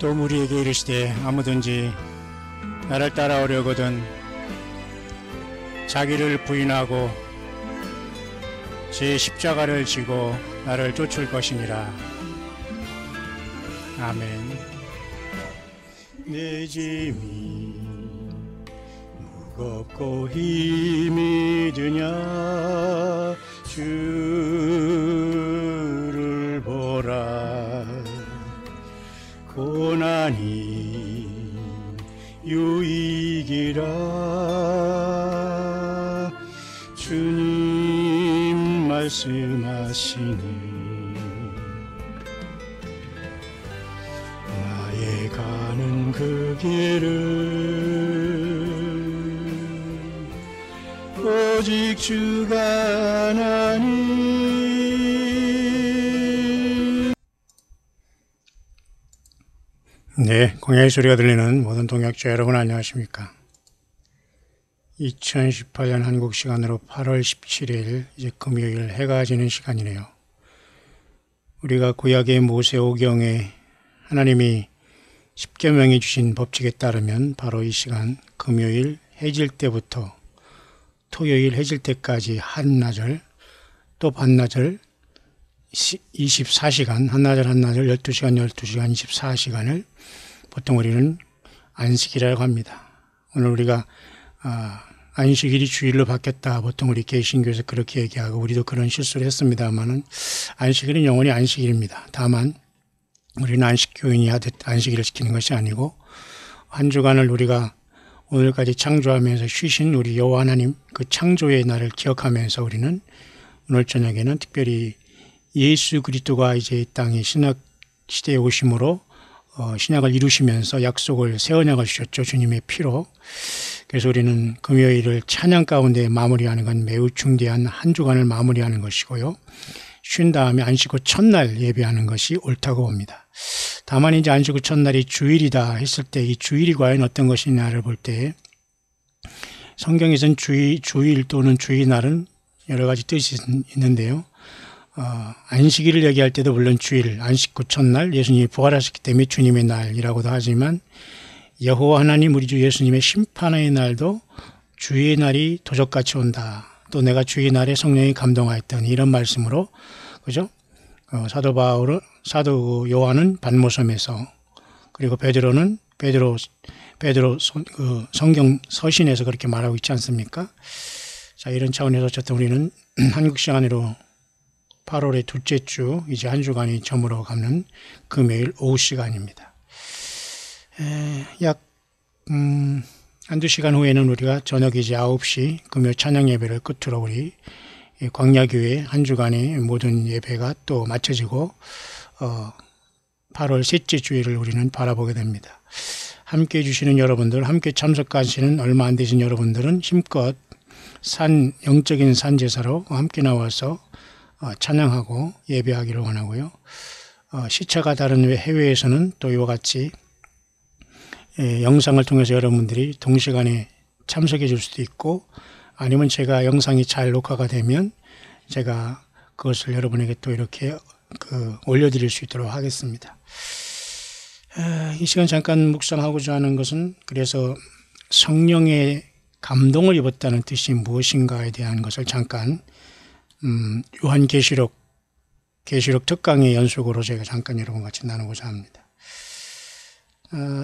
또 우리에게 이르시되 아무든지 나를 따라오려거든 자기를 부인하고 제 십자가를 지고 나를 쫓을 것이니라. 아멘. 내 짐이 무겁고 힘이 드냐 주를 보라. 고난이 유익이라. 주님 말씀하시니 나의 가는 그 길을 오직 주가 아나니. 네, 공야의 소리가 들리는 모든 동역자 여러분 안녕하십니까? 2018년 한국 시간으로 8월 17일 이제 금요일 해가 지는 시간이네요. 우리가 구약의 모세오경에 하나님이 십계명이 주신 법칙에 따르면 바로 이 시간 금요일 해질 때부터 토요일 해질 때까지 한나절 또 반나절 24시간 한나절 12시간 24시간을 보통 우리는 안식일이라고 합니다. 오늘 우리가 안식일이 주일로 바뀌었다. 보통 우리 개신교에서 그렇게 얘기하고 우리도 그런 실수를 했습니다만은 안식일은 영원히 안식일입니다. 다만 우리는 안식교인이 하듯 안식일을 지키는 것이 아니고 한 주간을 우리가 오늘까지 창조하면서 쉬신 우리 여호와 하나님 그 창조의 날을 기억하면서 우리는 오늘 저녁에는 특별히 예수 그리스도가 이제 이 땅에 신약 시대에 오심으로 신약을 이루시면서 약속을 새 언약을 주셨죠. 주님의 피로. 그래서 우리는 금요일을 찬양 가운데 마무리하는 건 매우 중대한 한 주간을 마무리하는 것이고요. 쉰 다음에 안식 후 첫날 예배하는 것이 옳다고 봅니다. 다만 이제 안식 후 첫날이 주일이다 했을 때 이 주일이 과연 어떤 것이냐를 볼 때 성경에서는 주일 또는 주일날은 여러 가지 뜻이 있는데요. 안식일을 얘기할 때도 물론 주일, 안식 후 첫날 예수님이 부활하셨기 때문에 주님의 날이라고도 하지만 여호와 하나님 우리 주 예수님의 심판의 날도 주의 날이 도적같이 온다. 또 내가 주의 날에 성령이 감동하였던 이런 말씀으로 그죠? 사도 요한은 반모섬에서 그리고 베드로 성경 서신에서 그렇게 말하고 있지 않습니까? 자, 이런 차원에서 어쨌든 우리는 한국 시간으로 8월의 둘째 주 이제 한 주간이 저물어 가는 금요일 오후 시간입니다. 약 한두 시간 후에는 우리가 저녁 이제 9시 금요 찬양 예배를 끝으로 우리 광야교회 한 주간의 모든 예배가 또 마쳐지고 8월 셋째 주일을 우리는 바라보게 됩니다. 함께 해주시는 여러분들, 함께 참석하시는 얼마 안 되신 여러분들은 힘껏 영적인 산제사로 함께 나와서 찬양하고 예배하기를 원하고요. 시차가 다른 해외에서는 또 이와 같이 영상을 통해서 여러분들이 동시간에 참석해 줄 수도 있고 아니면 제가 영상이 잘 녹화가 되면 제가 그것을 여러분에게 또 이렇게 올려드릴 수 있도록 하겠습니다. 이 시간 잠깐 묵상하고자 하는 것은 그래서 성령의 감동을 입었다는 뜻이 무엇인가에 대한 것을 잠깐 요한계시록 특강의 연속으로 제가 잠깐 여러분과 같이 나누고자 합니다.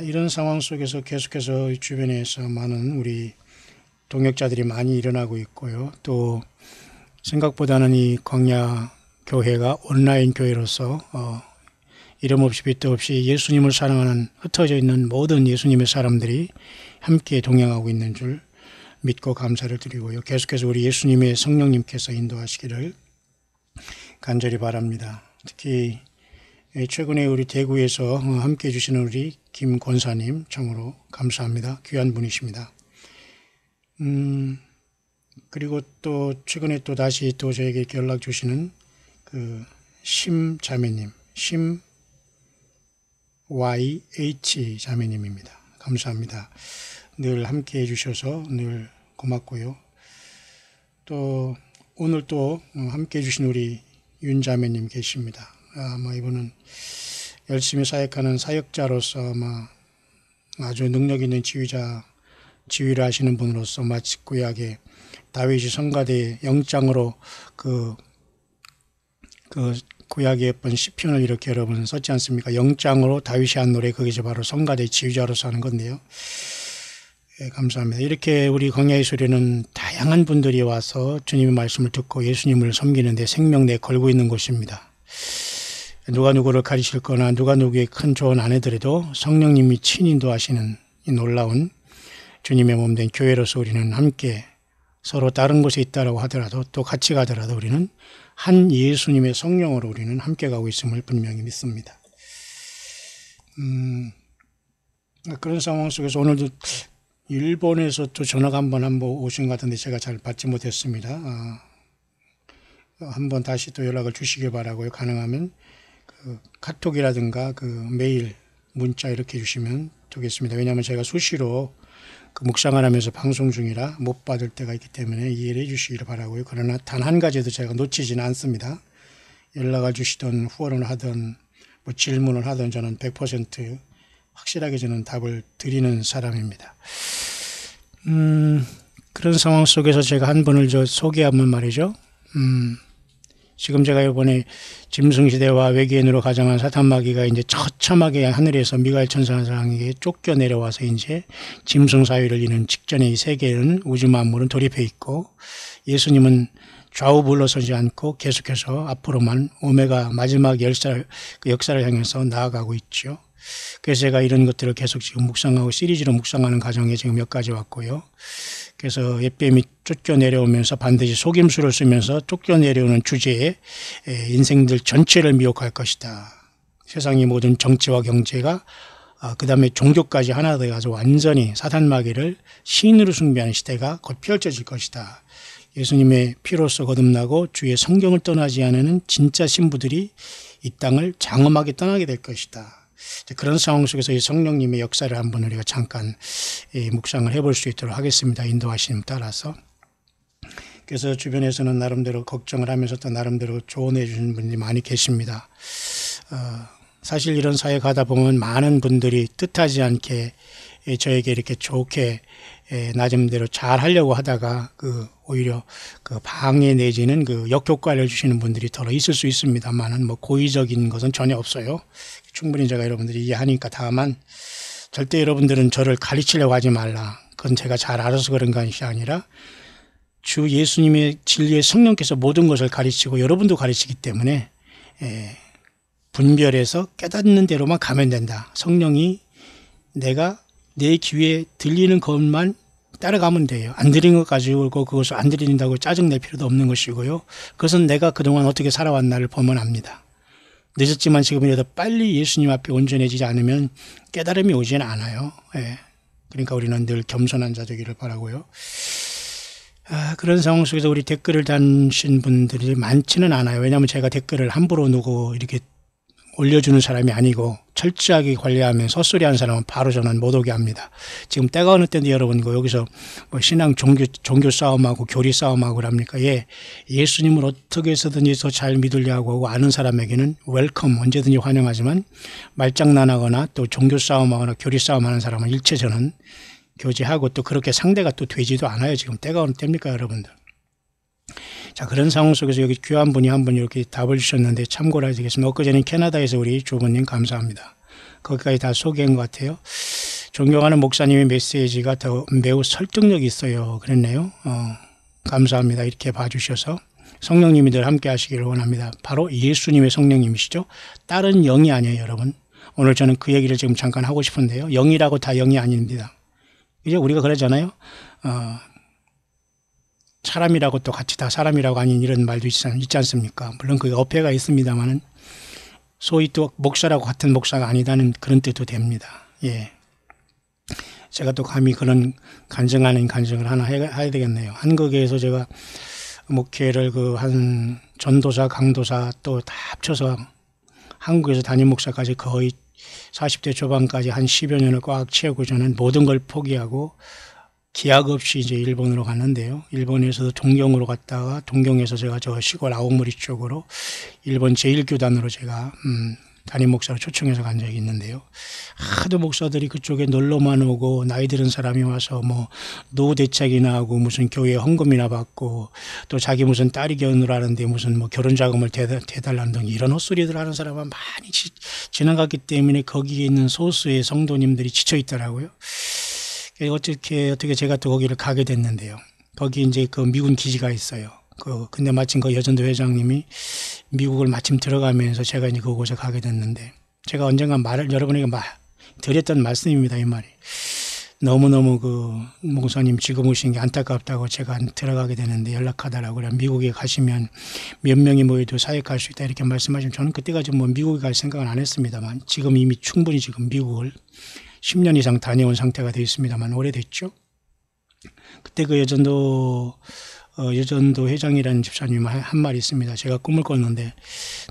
이런 상황 속에서 계속해서 주변에서 많은 우리 동역자들이 많이 일어나고 있고요. 또 생각보다는 이 광야 교회가 온라인 교회로서 이름 없이 빛도 없이 예수님을 사랑하는 흩어져 있는 모든 예수님의 사람들이 함께 동행하고 있는 줄 믿고 감사를 드리고요. 계속해서 우리 예수님의 성령님께서 인도하시기를 간절히 바랍니다. 특히 최근에 우리 대구에서 함께 해주시는 우리 김 권사님 참으로 감사합니다. 귀한 분이십니다. 그리고 또 최근에 또 다시 또 저에게 연락 주시는 그 심 자매님, 심 YH 자매님입니다. 감사합니다. 늘 함께 해주셔서 늘 고맙고요. 또 오늘 또 함께 해주신 우리 윤 자매님 계십니다. 아마 이분은 열심히 사역하는 사역자로서 아주 능력 있는 지휘를 하시는 분으로서 마치 구약에 다윗이 성가대 영장으로 그 구약의 예쁜 시편을 이렇게 여러분 썼지 않습니까? 영장으로 다윗이 한 노래, 그게 바로 성가대 지휘자로서 하는 건데요. 예, 감사합니다. 이렇게 우리 광야의 소리는 다양한 분들이 와서 주님의 말씀을 듣고 예수님을 섬기는데 생명 내 걸고 있는 곳입니다. 누가 누구를 가르칠 거나 누가 누구의 큰 조언 안 해드려도 성령님이 친인도하시는 이 놀라운 주님의 몸된 교회로서 우리는 함께 서로 다른 곳에 있다라고 하더라도 또 같이 가더라도 우리는 한 예수님의 성령으로 우리는 함께 가고 있음을 분명히 믿습니다. 그런 상황 속에서 오늘도 일본에서 또 전화가 한번 오신 것 같은데 제가 잘 받지 못했습니다. 한번 다시 또 연락을 주시길 바라고요. 가능하면 카톡이라든가 메일, 문자 이렇게 주시면 되겠습니다. 왜냐하면 제가 수시로 묵상을 하면서 방송 중이라 못 받을 때가 있기 때문에 이해를 해 주시기를 바라고요. 그러나 단 한 가지도 제가 놓치지는 않습니다. 연락을 주시든 후원을 하든 질문을 하든 저는 100% 확실하게 저는 답을 드리는 사람입니다. 그런 상황 속에서 제가 한 분을 소개하면 말이죠. 지금 제가 이번에 짐승시대와 외계인으로 가장한 사탄마귀가 이제 처참하게 하늘에서 미가엘 천사장에게 쫓겨 내려와서 이제 짐승 사위를 이는 직전에 이 세계는 우주 만물은 돌입해 있고 예수님은 좌우 물러서지 않고 계속해서 앞으로만 오메가 마지막 역사를 향해서 나아가고 있죠. 그래서 제가 이런 것들을 계속 지금 묵상하고 시리즈로 묵상하는 과정에 지금 몇 가지 왔고요. 그래서 햇뱀이 쫓겨내려오면서 반드시 속임수를 쓰면서 쫓겨내려오는 주제에 인생들 전체를 미혹할 것이다. 세상의 모든 정치와 경제가 그 다음에 종교까지 하나 되어서 완전히 사탄마귀를 신으로 숭배하는 시대가 곧 펼쳐질 것이다. 예수님의 피로써 거듭나고 주의 성경을 떠나지 않는 진짜 신부들이 이 땅을 장엄하게 떠나게 될 것이다. 그런 상황 속에서 이 성령님의 역사를 한번 우리가 잠깐 묵상을 해볼 수 있도록 하겠습니다. 인도하심 따라서. 그래서 주변에서는 나름대로 걱정을 하면서 또 나름대로 조언해 주시는 분들이 많이 계십니다. 사실 이런 사회 가다 보면 많은 분들이 뜻하지 않게 저에게 이렇게 좋게 나름대로 잘 하려고 하다가 오히려 방해 내지는 역효과를 주시는 분들이 더 있을 수 있습니다만은 고의적인 것은 전혀 없어요. 충분히 제가 여러분들이 이해하니까. 다만 절대 여러분들은 저를 가르치려고 하지 말라. 그건 제가 잘 알아서 그런 것이 아니라 주 예수님의 진리의 성령께서 모든 것을 가르치고 여러분도 가르치기 때문에 분별해서 깨닫는 대로만 가면 된다. 성령이 내가 내 귀에 들리는 것만 따라가면 돼요. 안 들린 것 가지고 그것을 안 들린다고 짜증낼 필요도 없는 것이고요. 그것은 내가 그동안 어떻게 살아왔나를 보면 압니다. 늦었지만 지금이라도 빨리 예수님 앞에 온전해지지 않으면 깨달음이 오지는 않아요. 그러니까 우리는 늘 겸손한 자 되기를 바라고요. 그런 상황 속에서 우리 댓글을 다신 분들이 많지는 않아요. 왜냐하면 제가 댓글을 함부로 누구 이렇게 올려주는 사람이 아니고 철저하게 관리하면 헛소리하는 사람은 바로 저는 못 오게 합니다. 지금 때가 어느 때인데 여러분 여기서 신앙 종교 싸움하고 교리 싸움하고 그럽니까? 예수님을 어떻게 해서든지 더 잘 믿으려고 하고 아는 사람에게는 웰컴 언제든지 환영하지만 말장난하거나 또 종교 싸움하거나 교리 싸움하는 사람은 일체 저는 교제하고 또 그렇게 상대가 또 되지도 않아요. 지금 때가 어느 때입니까 여러분들? 자, 그런 상황 속에서 여기 귀한 분이 한 분 이렇게 답을 주셨는데 참고를 해주겠습니다. 엊그제는 캐나다에서 우리 주부님 감사합니다. 거기까지 다 소개한 것 같아요. 존경하는 목사님의 메시지가 더 매우 설득력이 있어요. 그랬네요. 감사합니다. 이렇게 봐주셔서 성령님이 늘 함께 하시기를 원합니다. 바로 예수님의 성령님이시죠. 다른 영이 아니에요, 여러분. 오늘 저는 그 얘기를 지금 잠깐 하고 싶은데요. 영이라고 다 영이 아닙니다. 이제 우리가 그러잖아요. 사람이라고 또 같이 다 사람이라고 아닌 이런 말도 있지 않습니까? 물론 그게 어폐가 있습니다만은 소위 또 목사라고 같은 목사가 아니다는 그런 뜻도 됩니다. 제가 또 감히 그런 간증을 하나 해야 되겠네요. 한국에서 제가 목회를 한 전도사, 강도사 또 다 합쳐서 한국에서 담임 목사까지 거의 40대 초반까지 한 10여 년을 꽉 채우고 저는 모든 걸 포기하고 기약 없이 이제 일본으로 갔는데요. 일본에서도 동경으로 갔다가 동경에서 제가 저 시골 아오모리 쪽으로 일본 제1교단으로 제가 담임 목사로 초청해서 간 적이 있는데요. 하도 목사들이 그쪽에 놀러만 오고 나이 들은 사람이 와서 뭐 노후 대책이나 하고 무슨 교회 헌금이나 받고 또 자기 무슨 딸이 결혼하는데 무슨 뭐 결혼 자금을 대달라는 등 이런 헛소리들 하는 사람은 많이 지나갔기 때문에 거기에 있는 소수의 성도님들이 지쳐 있더라고요. 어떻게 제가 또 거기를 가게 됐는데요. 거기 이제 그 미군 기지가 있어요. 근데 마침 그 여전도 회장님이 미국을 마침 들어가면서 제가 이제 그곳에 가게 됐는데, 제가 언젠가 여러분에게 드렸던 말씀입니다. 이 말이. 너무너무 목사님 지금 오신 게 안타깝다고 제가 들어가게 되는데 연락하더라고요. 그래, 미국에 가시면 몇 명이 모여도 사역할 수 있다 이렇게 말씀하시면, 저는 그때까지 뭐 미국에 갈 생각은 안 했습니다만, 지금 이미 충분히 지금 미국을 10년 이상 다녀온 상태가 되어 있습니다만, 오래됐죠. 그때 그 여전도 회장이라는 집사님 한 말이 있습니다. 제가 꿈을 꿨는데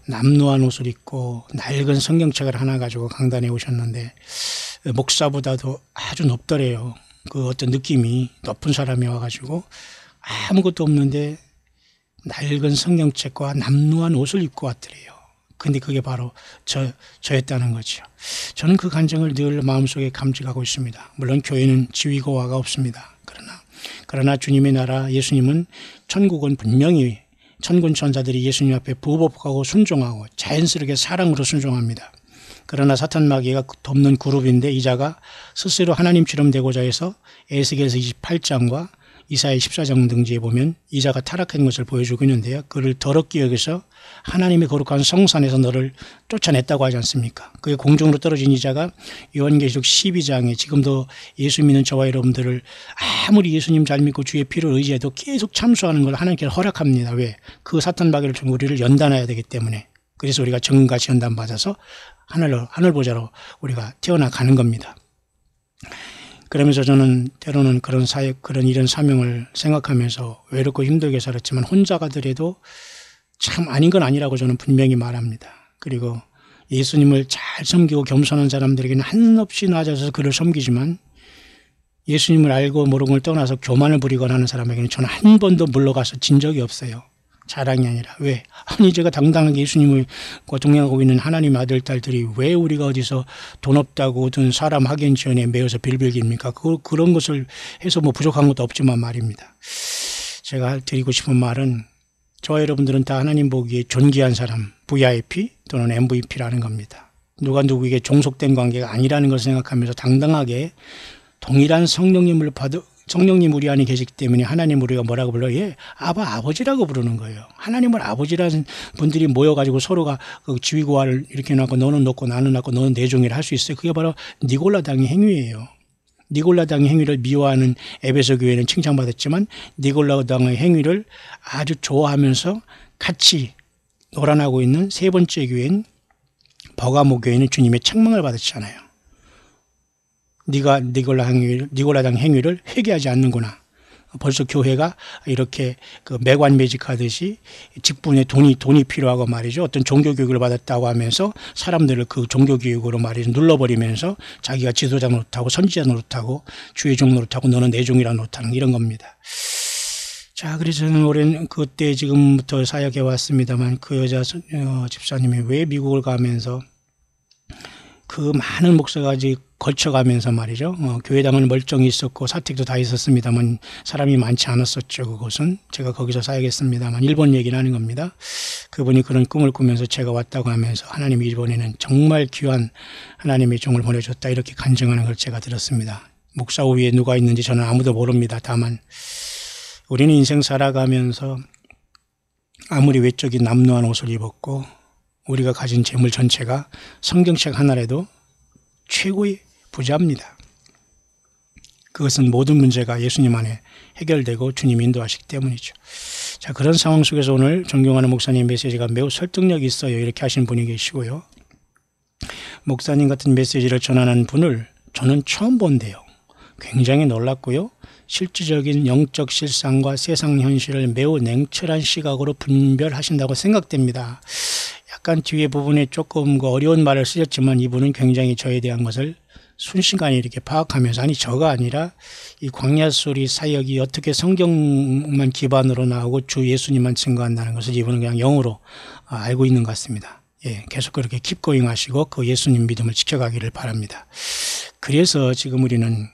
남루한 옷을 입고 낡은 성경책을 하나 가지고 강단에 오셨는데 목사보다도 아주 높더래요. 그 어떤 느낌이, 높은 사람이 와가지고 아무것도 없는데 낡은 성경책과 남루한 옷을 입고 왔더래요. 근데 그게 바로 저였다는 거죠. 저는 그 감정을 늘 마음속에 감직하고 있습니다. 물론 교회는 지위고 와가 없습니다. 그러나 주님의 나라, 예수님은 천국은 분명히 천군 천사들이 예수님 앞에 부복하고 순종하고 자연스럽게 사랑으로 순종합니다. 그러나 사탄 마귀가 돕는 그룹인데, 이자가 스스로 하나님처럼 되고자 해서 에스겔서 28장과 이사야 14장 등지에 보면 이자가 타락한 것을 보여주고 있는데요. 그를 더럽게 여기서 하나님의 거룩한 성산에서 너를 쫓아냈다고 하지 않습니까? 그게 공중으로 떨어진 이자가 요한계시록 12장에 지금도 예수 믿는 저와 여러분들을 아무리 예수님 잘 믿고 주의 피를 의지해도 계속 참수하는 걸 하나님께서 허락합니다. 왜? 그 사탄 마귀를 좀 우리를 연단해야 되기 때문에. 그래서 우리가 정금같이 연단받아서 하늘 보좌로 우리가 태어나가는 겁니다. 그러면서 저는 때로는 그런 사역, 그런 이런 사명을 생각하면서 외롭고 힘들게 살았지만 혼자 가더라도 참 아닌 건 아니라고 저는 분명히 말합니다. 그리고 예수님을 잘 섬기고 겸손한 사람들에게는 한없이 낮아져서 그를 섬기지만, 예수님을 알고 모르는 걸 떠나서 교만을 부리거나 하는 사람에게는 저는 한 번도 물러가서 진 적이 없어요. 자랑이 아니라. 왜? 아니, 제가 당당하게 예수님을 동행하고 있는 하나님의 아들, 딸들이 왜 우리가 어디서 돈 없다고 어떤 사람 학연 지원에 매여서 빌빌깁니까? 그런 것을 해서 뭐 부족한 것도 없지만 말입니다. 제가 드리고 싶은 말은, 저와 여러분들은 다 하나님 보기에 존귀한 사람, VIP 또는 MVP라는 겁니다. 누가 누구에게 종속된 관계가 아니라는 것을 생각하면서 당당하게 동일한 성령님 우리 안에 계시기 때문에 하나님 우리가 뭐라고 불러요? 예, 아버지라고 부르는 거예요. 하나님을 아버지라는 분들이 모여가지고 서로가 그 지위고하를 이렇게 놓고 너는 놓고 나는 놓고 너는 내 종이라 할 수 있어요. 그게 바로 니골라당의 행위예요. 니골라당의 행위를 미워하는 에베소 교회는 칭찬받았지만, 니골라당의 행위를 아주 좋아하면서 같이 놀아나고 있는 세 번째 교회인 버가모 교회는 주님의 책망을 받았잖아요. 네가 니골라당 행위를 회개하지 않는구나. 벌써 교회가 이렇게 그 매관매직하듯이 직분에 돈이 필요하고 말이죠. 어떤 종교교육을 받았다고 하면서 사람들을 그 종교교육으로 말이죠. 눌러버리면서 자기가 지도자 노릇하고 선지자 노릇하고 주의 종 노릇하고 너는 내 종이라 노릇하는 이런 겁니다. 자, 그래서 저는 오랜 그때 지금부터 사역해 왔습니다만, 그 여자 집사님이 왜 미국을 가면서 그 많은 목사가 거쳐가면서 말이죠. 교회당은 멀쩡히 있었고 사택도 다 있었습니다만 사람이 많지 않았었죠. 그곳은. 제가 거기서 사역했습니다만 일본 얘기를 하는 겁니다. 그분이 그런 꿈을 꾸면서 제가 왔다고 하면서 하나님이 일본에는 정말 귀한 하나님의 종을 보내줬다 이렇게 간증하는 걸 제가 들었습니다. 목사 위에 누가 있는지 저는 아무도 모릅니다. 다만 우리는 인생 살아가면서 아무리 외적인 남루한 옷을 입었고 우리가 가진 재물 전체가 성경책 하나라도 최고의 부자입니다. 그것은 모든 문제가 예수님 안에 해결되고 주님 인도하시기 때문이죠. 자, 그런 상황 속에서 오늘 존경하는 목사님 메시지가 매우 설득력이 있어요. 이렇게 하신 분이 계시고요. 목사님 같은 메시지를 전하는 분을 저는 처음 본대요. 굉장히 놀랐고요. 실질적인 영적 실상과 세상 현실을 매우 냉철한 시각으로 분별하신다고 생각됩니다. 약간 뒤에 부분에 조금 어려운 말을 쓰셨지만 이분은 굉장히 저에 대한 것을 순식간에 이렇게 파악하면서, 아니 저가 아니라 이 광야 소리 사역이 어떻게 성경만 기반으로 나오고 주 예수님만 증거한다는 것을 이분은 그냥 영으로 알고 있는 것 같습니다. 계속 그렇게 킵고잉 하시고 그 예수님 믿음을 지켜가기를 바랍니다. 그래서 지금 우리는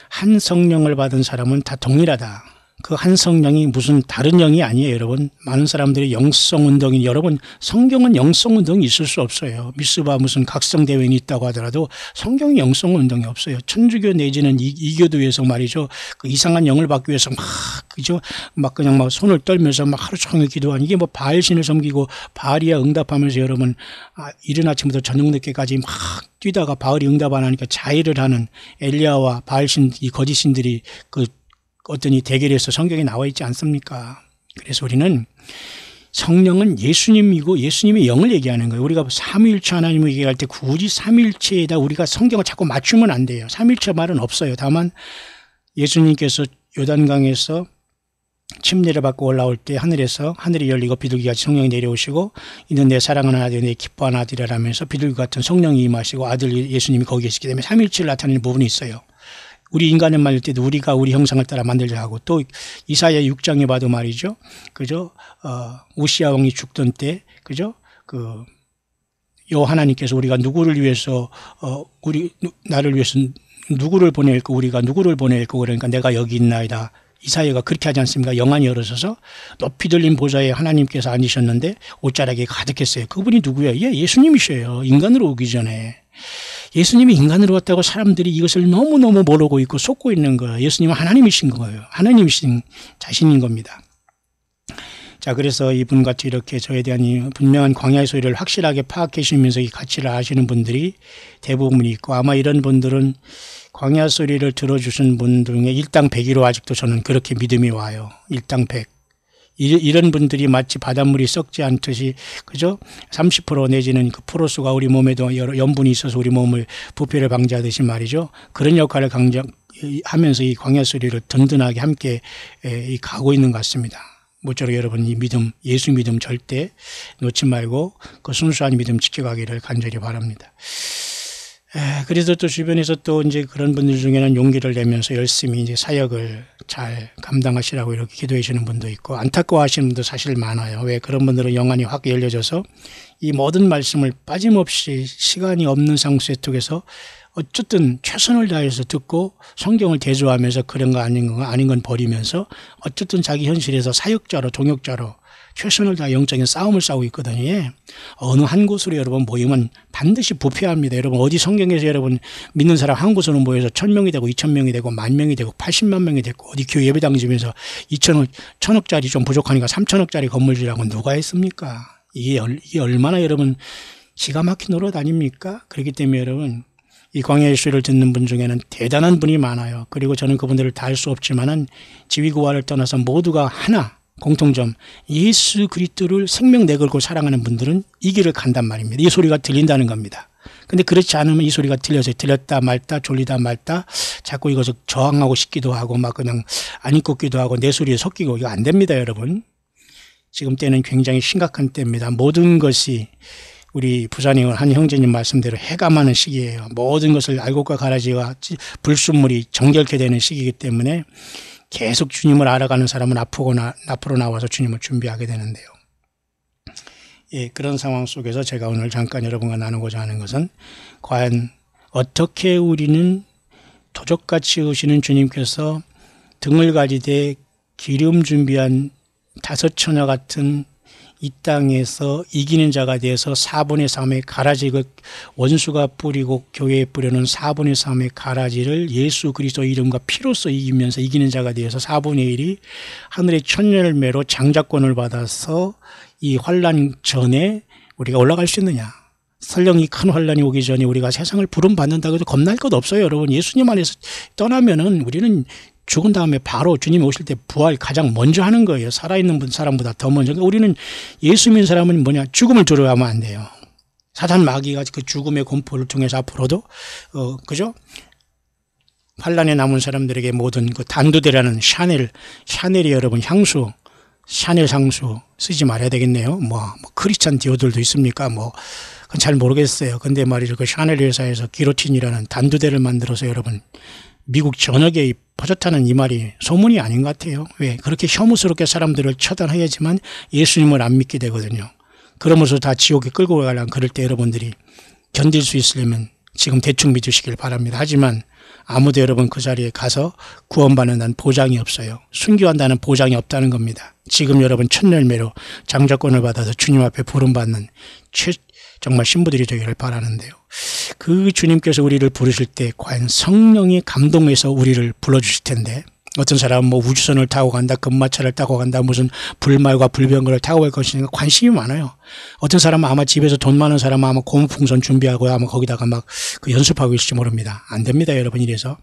한 성령을 받은 사람은 다 동일하다. 그 한 성령이 무슨 다른 영이 아니에요, 여러분. 많은 사람들이 영성운동인, 여러분, 성경은 영성운동이 있을 수 없어요. 미스바 무슨 각성대회는 있다고 하더라도 성경이 영성운동이 없어요. 천주교 내지는 이교도에서 말이죠. 그 이상한 영을 받기 위해서 막 그냥 막 손을 떨면서 막 하루 종일 기도하는, 이게 뭐 바알신을 섬기고 바알이야 응답하면서 여러분, 이른 아침부터 저녁 늦게까지 막 뛰다가 바알이 응답 안 하니까 자해를 하는 엘리야와 바알신, 이 거짓신들이 어떤 이 대결에서 성경에 나와 있지 않습니까? 그래서 우리는 성령은 예수님이고 예수님의 영을 얘기하는 거예요. 우리가 삼위일체 하나님을 얘기할 때 굳이 삼위일체에다 우리가 성경을 자꾸 맞추면 안 돼요. 삼위일체 말은 없어요. 다만 예수님께서 요단강에서 침례를 받고 올라올 때 하늘이 열리고 비둘기같이 성령이 내려오시고 이는 내 사랑하는 아들, 내 기뻐하는 아들이라 하면서 비둘기 같은 성령이 임하시고 아들 예수님이 거기에 있기 때문에 삼위일체를 나타내는 부분이 있어요. 우리 인간을 만들 때도 우리가 우리 형상을 따라 만들자 하고, 또 이사야 6장에 봐도 말이죠. 그죠? 우시아 왕이 죽던 때, 그죠? 여 하나님께서 우리가 누구를 위해서, 나를 위해서 누구를 보낼까, 우리가 누구를 보낼까, 그러니까 내가 여기 있나이다. 이사야가 그렇게 하지 않습니까? 영안이 열어서서 높이 들린 보좌에 하나님께서 앉으셨는데 옷자락이 가득했어요. 그분이 누구예요? 예수님이셔요. 인간으로 오기 전에. 예수님이 인간으로 왔다고 사람들이 이것을 너무너무 모르고 있고 속고 있는 거예요. 예수님은 하나님이신 거예요. 하나님이신 자신인 겁니다. 자, 그래서 이분같이 이렇게 저에 대한 이 분명한 광야의 소리를 확실하게 파악해 주시면서 이 가치를 아시는 분들이 대부분이 있고, 아마 이런 분들은 광야 소리를 들어주신 분 중에 일당 100이로 아직도 저는 그렇게 믿음이 와요. 일당 100. 이런 분들이 마치 바닷물이 썩지 않듯이, 그죠? 30% 내지는 그 프로수가 우리 몸에도 여러 염분이 있어서 우리 몸을 부패를 방지하듯이 말이죠. 그런 역할을 하면서 이 광야 소리를 든든하게 함께 가고 있는 것 같습니다. 모쪼록 여러분 이 믿음, 예수 믿음 절대 놓지 말고 그 순수한 믿음 지켜가기를 간절히 바랍니다. 그래서 또 주변에서 또 이제 그런 분들 중에는 용기를 내면서 열심히 이제 사역을 잘 감당하시라고 이렇게 기도해 주시는 분도 있고, 안타까워 하시는 분도 사실 많아요. 왜? 그런 분들은 영안이 확 열려져서 이 모든 말씀을 빠짐없이 시간이 없는 상수 속에서 어쨌든 최선을 다해서 듣고 성경을 대조하면서 그런 거 아닌 건 버리면서 어쨌든 자기 현실에서 사역자로 동역자로 최선을 다해 영적인 싸움을 싸우고 있거든요. 어느 한 곳으로 여러분 모이면 반드시 부패합니다. 여러분 어디 성경에서 여러분 믿는 사람 한 곳으로 모여서 1000명이 되고 2000명이 되고 10,000명이 되고 80만 명이 되고, 어디 교회 예배당 집에서 1000억짜리 좀 부족하니까 3000억짜리 건물 지라고 누가 했습니까? 이게 얼마나 여러분 기가 막힌 노릇 아닙니까? 그렇기 때문에 여러분 이 광야의 소리를 듣는 분 중에는 대단한 분이 많아요. 그리고 저는 그분들을 다 알 수 없지만은 지위고하를 떠나서 모두가 하나 공통점, 예수 그리스도를 생명 내걸고 사랑하는 분들은 이 길을 간단 말입니다. 이 소리가 들린다는 겁니다. 근데 그렇지 않으면 이 소리가 들렸다 말다 졸리다 말다 자꾸 이것을 저항하고 싶기도 하고 막 그냥 안 입고기도 하고 내 소리에 섞이고, 이거 안 됩니다, 여러분. 지금 때는 굉장히 심각한 때입니다. 모든 것이 우리 부산의 한 형제님 말씀대로 해감하는 시기예요. 모든 것을 알곡과 가라지와 불순물이 정결케 되는 시기이기 때문에 계속 주님을 알아가는 사람은 앞으로 나와서 주님을 준비하게 되는데요. 그런 상황 속에서 제가 오늘 잠깐 여러분과 나누고자 하는 것은, 과연 어떻게 우리는 도적같이 오시는 주님께서 등을 가지되 기름 준비한 5처녀 같은 이 땅에서 이기는 자가 되어서 4분의 3의 가라지를, 원수가 뿌리고 교회에 뿌려놓은 4분의 3의 가라지를 예수 그리스도 이름과 피로써 이기면서 이기는 자가 되어서 4분의 1이 하늘의 천열매로 장자권을 받아서 이 환난 전에 우리가 올라갈 수 있느냐. 설령 이 큰 환난이 오기 전에 우리가 세상을 부름받는다고 해도 겁날 것 없어요, 여러분. 예수님 안에서 떠나면은 우리는 죽은 다음에 바로 주님이 오실 때 부활 가장 먼저 하는 거예요. 살아있는 사람보다 더 먼저. 그러니까 우리는 예수 믿는 사람은 뭐냐? 죽음을 두려워하면 안 돼요. 사단 마귀가 그 죽음의 공포를 통해서 앞으로도 그죠? 환난에 남은 사람들에게 모든 그 단두대라는 샤넬이 여러분 향수, 샤넬 향수 쓰지 말아야 되겠네요. 뭐 크리스찬 디오들도 있습니까? 그건 잘 모르겠어요. 근데 말이죠. 그 샤넬 회사에서 기로틴이라는 단두대를 만들어서 여러분 미국 전역에 퍼졌다는 이 말이 소문이 아닌 것 같아요. 왜? 그렇게 혐오스럽게 사람들을 처단해야지만 예수님을 안 믿게 되거든요. 그러면서 다 지옥에 끌고 가려면 그럴 때 여러분들이 견딜 수 있으려면 지금 대충 믿으시길 바랍니다. 하지만 아무도 여러분 그 자리에 가서 구원받는다는 보장이 없어요. 순교한다는 보장이 없다는 겁니다. 지금 여러분 첫 열매로 장자권을 받아서 주님 앞에 부름받는 정말 신부들이 되기를 바라는데요. 그 주님께서 우리를 부르실 때 과연 성령이 감동해서 우리를 불러주실 텐데, 어떤 사람은 뭐 우주선을 타고 간다, 금마차를 타고 간다, 무슨 불말과 불병거를 타고 갈 것이니까 관심이 많아요. 어떤 사람은 아마 집에서 돈 많은 사람은 아마 고무풍선 준비하고 아마 거기다가 막 그 연습하고 있을지 모릅니다. 안 됩니다, 여러분. 이래서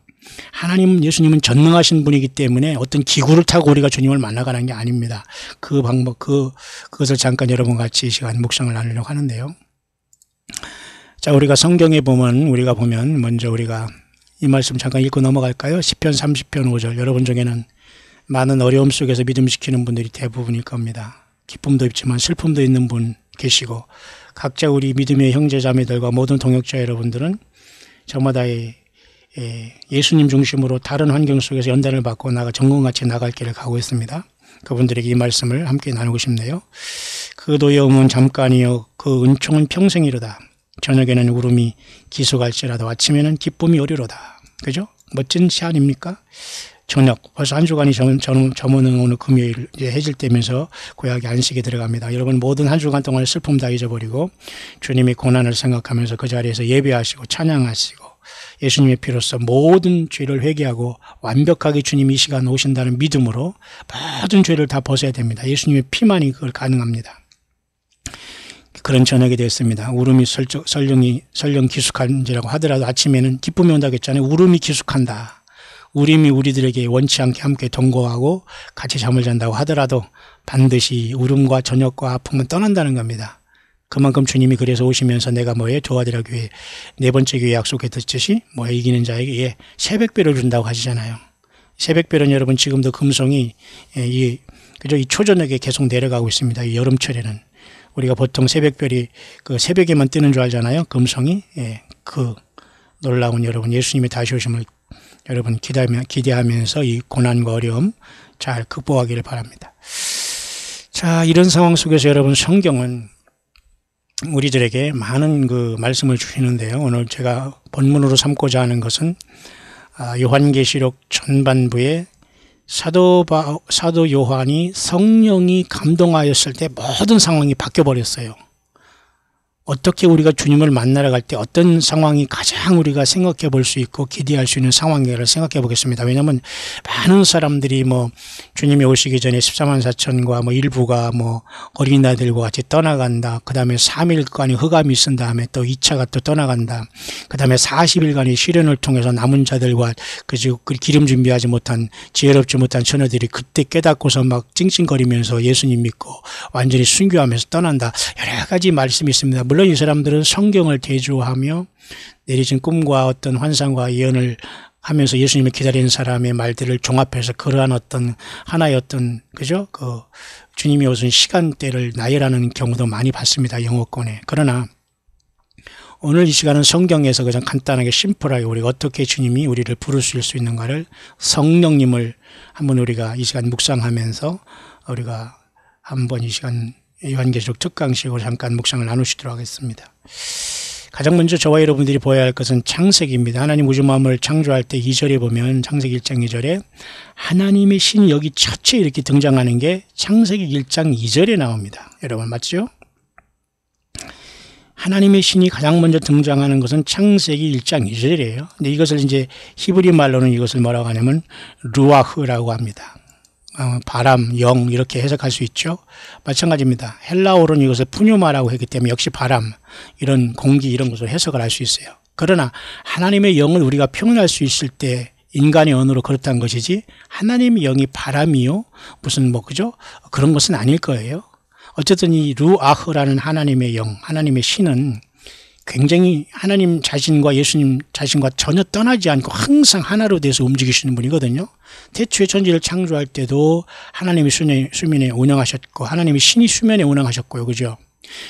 하나님, 예수님은 전능하신 분이기 때문에 어떤 기구를 타고 우리가 주님을 만나가는 게 아닙니다. 그 방법, 그것을 잠깐 여러분 같이 이 시간 묵상을 나누려고 하는데요. 자, 우리가 성경에 보면, 먼저 우리가 이 말씀 잠깐 읽고 넘어갈까요? 시편 30편 5절. 여러분 중에는 많은 어려움 속에서 믿음 지키는 분들이 대부분일 겁니다. 기쁨도 있지만 슬픔도 있는 분 계시고, 각자 우리 믿음의 형제자매들과 모든 동역자 여러분들은 저마다 예수님 중심으로 다른 환경 속에서 연단을 받고 정금같이 나갈 길을 가고 있습니다. 그분들에게 이 말씀을 함께 나누고 싶네요. 그 노여움은 잠깐이요 그 은총은 평생이로다. 저녁에는 울음이 기속할지라도 아침에는 기쁨이 오리로다. 그죠? 멋진 시 아닙니까? 저녁, 벌써 한 주간이 저무는 오늘 금요일 이제 해질때면서 고약의 안식에 들어갑니다. 여러분 모든 한 주간 동안 슬픔 다 잊어버리고 주님의 고난을 생각하면서 그 자리에서 예배하시고 찬양하시고 예수님의 피로써 모든 죄를 회개하고 완벽하게 주님이 이 시간 오신다는 믿음으로 모든 죄를 다 벗어야 됩니다. 예수님의 피만이 그걸 가능합니다. 그런 저녁이 됐습니다. 울음이 설령 기숙한지라고 하더라도 아침에는 기쁨이 온다고 했잖아요. 울음이 기숙한다. 울음이 우리들에게 원치 않게 함께 동거하고 같이 잠을 잔다고 하더라도 반드시 울음과 저녁과 아픔은 떠난다는 겁니다. 그만큼 주님이 그래서 오시면서 내가 도아디라 교회 네 번째 교회 약속했듯이 이기는 자에게 새벽별을 준다고 하시잖아요. 새벽별은 여러분 지금도 금성이 이 초저녁에 계속 내려가고 있습니다. 이 여름철에는. 우리가 보통 새벽별이 그 새벽에만 뜨는 줄 알잖아요. 금성이. 그 놀라운 여러분 예수님의 다시 오심을 여러분 기대하면서 이 고난과 어려움 잘 극복하기를 바랍니다. 자, 이런 상황 속에서 여러분 성경은 우리들에게 많은 그 말씀을 주시는데요. 오늘 제가 본문으로 삼고자 하는 것은 요한계시록 전반부에 사도 요한이 성령이 감동하였을 때 모든 상황이 바뀌어버렸어요. 어떻게 우리가 주님을 만나러 갈 때 어떤 상황이 가장 우리가 생각해 볼 수 있고 기대할 수 있는 상황인가를 생각해 보겠습니다. 왜냐하면 많은 사람들이 주님이 오시기 전에 14만 4천과 일부가 어린아이들과 같이 떠나간다. 그 다음에 3일간의 흑암이 있은 다음에 또 2차가 또 떠나간다. 그 다음에 40일간의 시련을 통해서 남은 자들과 그 기름 준비하지 못한 지혜롭지 못한 처녀들이 그때 깨닫고서 막 찡찡거리면서 예수님 믿고 완전히 순교하면서 떠난다. 여러 가지 말씀이 있습니다. 물론 이 사람들은 성경을 대조하며 내리진 꿈과 어떤 환상과 예언을 하면서 예수님을 기다리는 사람의 말들을 종합해서 그러한 어떤 하나의 주님이 오신 시간대를 나열하는 경우도 많이 봤습니다. 영어권에. 그러나 오늘 이 시간은 성경에서 그냥 간단하게 심플하게 우리가 어떻게 주님이 우리를 부르실 수 있는가를 성령님을 한번 우리가 이 시간 묵상하면서 우리가 한번 이 시간 요한계시록 특강식으로 잠깐 묵상을 나누시도록 하겠습니다. 가장 먼저 저와 여러분들이 보아야 할 것은 창세기입니다. 하나님 우주만물을 창조할 때 2절에 보면 창세기 1장 2절에 하나님의 신이 여기 첫째 이렇게 등장하는 게 창세기 1장 2절에 나옵니다. 여러분 맞죠? 하나님의 신이 가장 먼저 등장하는 것은 창세기 1장 2절이에요. 근데 이것을 이제 히브리 말로는 이것을 뭐라고 하냐면 루아흐라고 합니다. 바람, 영 이렇게 해석할 수 있죠. 마찬가지입니다. 헬라어로는 이것을 푸뉴마라고 했기 때문에 역시 바람, 이런 공기 이런 것으로 해석을 할 수 있어요. 그러나 하나님의 영을 우리가 표현할 수 있을 때 인간의 언어로 그렇다는 것이지 하나님의 영이 바람이요 무슨 그죠? 그런 것은 아닐 거예요. 어쨌든 이 루아흐라는 하나님의 영, 하나님의 신은 굉장히 하나님 자신과 예수님 자신과 전혀 떠나지 않고 항상 하나로 돼서 움직이시는 분이거든요. 태초에 천지를 창조할 때도 하나님이 수면에 운영하셨고 하나님이 신이 수면에 운영하셨고요. 그죠?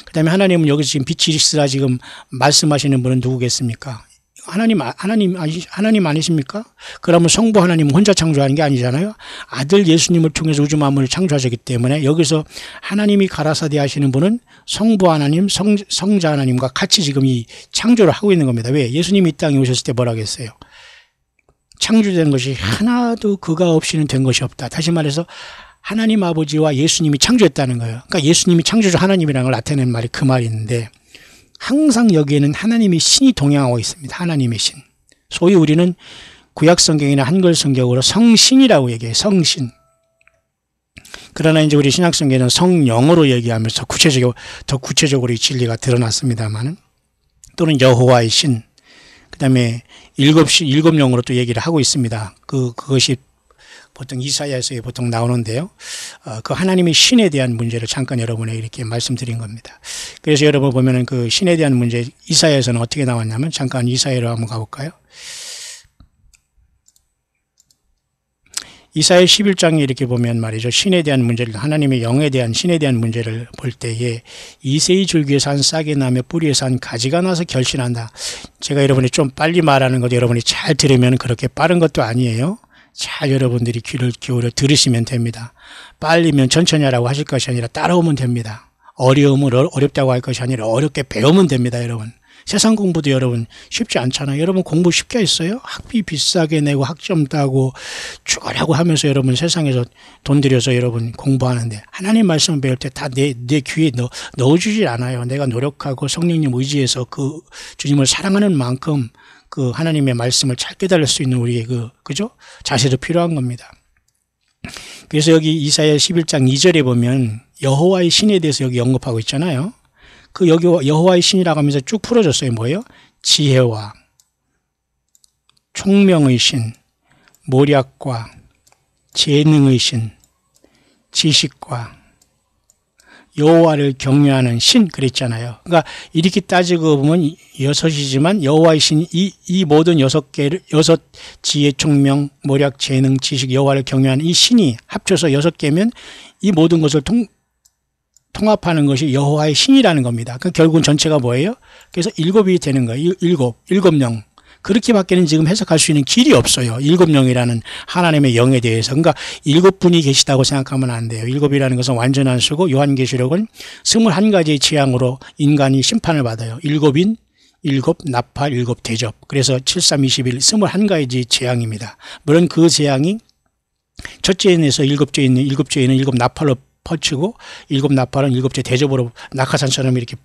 그 다음에 하나님은 여기서 지금 빛이 있으라 지금 말씀하시는 분은 누구겠습니까? 하나님 아니십니까? 그러면 성부 하나님은 혼자 창조하는 게 아니잖아요. 아들 예수님을 통해서 우주 만물을 창조하셨기 때문에 여기서 하나님이 가라사대 하시는 분은 성부 하나님, 성자 하나님과 같이 지금 이 창조를 하고 있는 겁니다. 왜? 예수님이 이 땅에 오셨을 때 뭐라고 했어요? 창조된 것이 하나도 그가 없이는 된 것이 없다. 다시 말해서 하나님 아버지와 예수님이 창조했다는 거예요. 그러니까 예수님이 창조주 하나님이라는 걸 나타내는 말이 그 말이 있는데 항상 여기에는 하나님의 신이 동행하고 있습니다. 하나님의 신. 소위 우리는 구약 성경이나 한글 성경으로 성신이라고 얘기해요. 성신. 그러나 이제 우리 신약 성경에는 성령으로 얘기하면서 더 구체적으로 이 진리가 드러났습니다만은 또는 여호와의 신. 그다음에 일곱 영으로 또 얘기를 하고 있습니다. 그것이 보통 이사야에서 보통 나오는데요. 그 하나님의 신에 대한 문제를 잠깐 여러분에게 이렇게 말씀드린 겁니다. 그래서 여러분 보면은 그 신에 대한 문제 이사야에서는 어떻게 나왔냐면 잠깐 이사야로 한번 가볼까요? 이사야 11장에 이렇게 보면 말이죠. 신에 대한 문제를 하나님의 영에 대한 신에 대한 문제를 볼 때에 이새의 줄기에서 한 싹이 나며 뿌리에서 한 가지가 나서 결실한다. 제가 여러분이 좀 빨리 말하는 것도 여러분이 잘 들으면 그렇게 빠른 것도 아니에요. 잘 여러분들이 귀를 기울여 들으시면 됩니다. 빨리면 천천히 하라고 하실 것이 아니라 따라오면 됩니다. 어려움을 어렵다고 할 것이 아니라 어렵게 배우면 됩니다, 여러분. 세상 공부도 여러분 쉽지 않잖아요. 여러분 공부 쉽게 했어요? 학비 비싸게 내고 학점 따고 죽으라고 하면서 여러분 세상에서 돈 들여서 여러분 공부하는데 하나님 말씀을 배울 때 다 내 귀에 넣어주질 않아요. 내가 노력하고 성령님 의지해서 그 주님을 사랑하는 만큼 그 하나님의 말씀을 잘 깨달을 수 있는 우리의 그죠? 자세도 필요한 겁니다. 그래서 여기 이사야 11장 2절에 보면 여호와의 신에 대해서 여기 언급하고 있잖아요. 그 여기 여호와의 신이라고 하면서 쭉 풀어줬어요. 뭐예요? 지혜와 총명의 신, 모략과 재능의 신, 지식과 여호와를 경외하는 신 그랬잖아요. 그러니까 이렇게 따지고 보면 6이지만 여호와의 신 이 모든 6 지혜, 총명, 모략, 재능, 지식, 여호와를 경외하는 이 신이 합쳐서 6개면 이 모든 것을 통합하는 것이 여호와의 신이라는 겁니다. 그러니까 결국은 전체가 뭐예요? 그래서 7이 되는 거예요. 7 영. 그렇게밖에는 지금 해석할 수 있는 길이 없어요. 7영이라는 하나님의 영에 대해서. 그러니까 7분이 계시다고 생각하면 안 돼요. 7이라는 것은 완전한 수고 요한계시록은 21가지의 재앙으로 인간이 심판을 받아요. 7인, 7 나팔, 7 대접. 그래서 7, 3, 21, 21가지 재앙입니다. 물론 그 재앙이 첫째에서 7죄에는 7 나팔로 퍼치고 7 나팔은 7째 대접으로 낙하산처럼 이렇게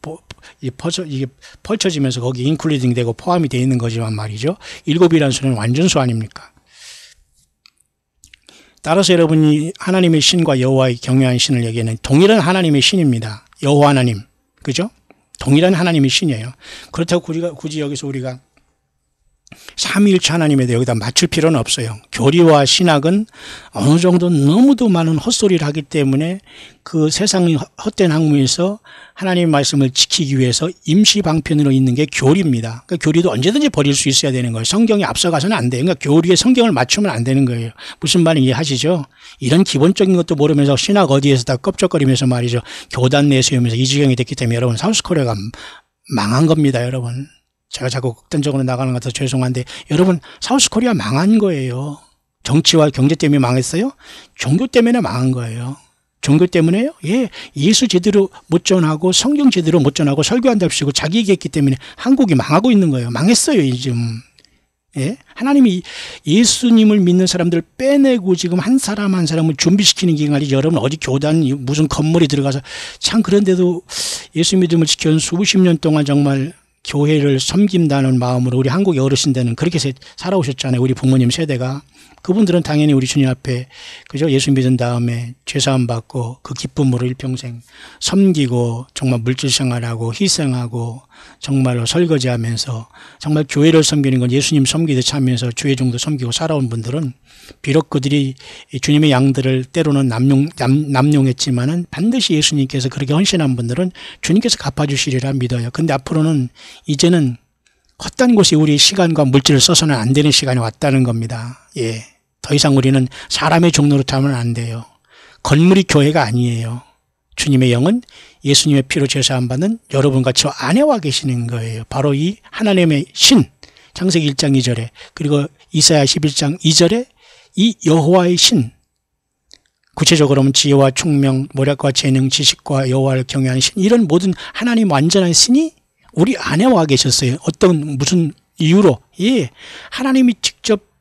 이게 펼쳐지면서 거기 인클루딩 되고 포함이 되어 있는 거지만 말이죠. 7이라는 수는 완전수 아닙니까? 따라서 여러분이 하나님의 신과 여호와의 경외한 신을 얘기하는 동일한 하나님의 신입니다. 여호와 하나님. 그죠? 동일한 하나님의 신이에요. 그렇다고 굳이 여기서 우리가 삼위일체 하나님에 대해 여기다 맞출 필요는 없어요. 교리와 신학은 어느 정도 너무도 많은 헛소리를 하기 때문에 그 세상의 헛된 학문에서 하나님의 말씀을 지키기 위해서 임시 방편으로 있는 게 교리입니다. 그러니까 교리도 언제든지 버릴 수 있어야 되는 거예요. 성경이 앞서가서는 안 돼요. 그러니까 교리에 성경을 맞추면 안 되는 거예요. 무슨 말인지 이해하시죠? 이런 기본적인 것도 모르면서 신학 어디에서 다 껍적거리면서 말이죠. 교단 내세우면서 이 지경이 됐기 때문에 여러분 사우스코리아가 망한 겁니다, 여러분. 제가 자꾸 극단적으로 나가는 것 같아서 죄송한데 여러분 사우스코리아 망한 거예요. 정치와 경제 때문에 망했어요? 종교 때문에 망한 거예요. 종교 때문에요? 예, 예수 제대로 못 전하고 성경 제대로 못 전하고 설교한답시고 자기 얘기했기 때문에 한국이 망하고 있는 거예요. 망했어요 지금. 예? 하나님이 예수님을 믿는 사람들 빼내고 지금 한 사람 한 사람을 준비시키는 기간이 여러분 어디 교단 무슨 건물에 들어가서 참 그런데도 예수 믿음을 지켜온 수십 년 동안 정말 교회를 섬긴다는 마음으로 우리 한국의 어르신들은 그렇게 살아오셨잖아요. 우리 부모님 세대가. 그분들은 당연히 우리 주님 앞에 그죠? 예수 믿은 다음에 죄사함 받고 그 기쁨으로 일평생 섬기고 정말 물질 생활하고 희생하고 정말로 설거지하면서 정말 교회를 섬기는 건 예수님 섬기듯 하면서 주의종도 섬기고 살아온 분들은 비록 그들이 주님의 양들을 때로는 남용했지만은 반드시 예수님께서 그렇게 헌신한 분들은 주님께서 갚아주시리라 믿어요. 근데 앞으로는 이제는 헛된 곳에 우리 시간과 물질을 써서는 안 되는 시간이 왔다는 겁니다. 예. 더 이상 우리는 사람의 종로로 타면 안 돼요. 건물이 교회가 아니에요. 주님의 영은 예수님의 피로 제사함 받는 여러분과 저 안에 와 계시는 거예요. 바로 이 하나님의 신, 창세기 1장 2절에 그리고 이사야 11장 2절에 이 여호와의 신, 구체적으로 하면 지혜와 총명, 모략과 재능, 지식과 여호와를 경외하는 신, 이런 모든 하나님 완전한 신이 우리 안에 와 계셨어요. 어떤 무슨 이유로? 예, 하나님이 직접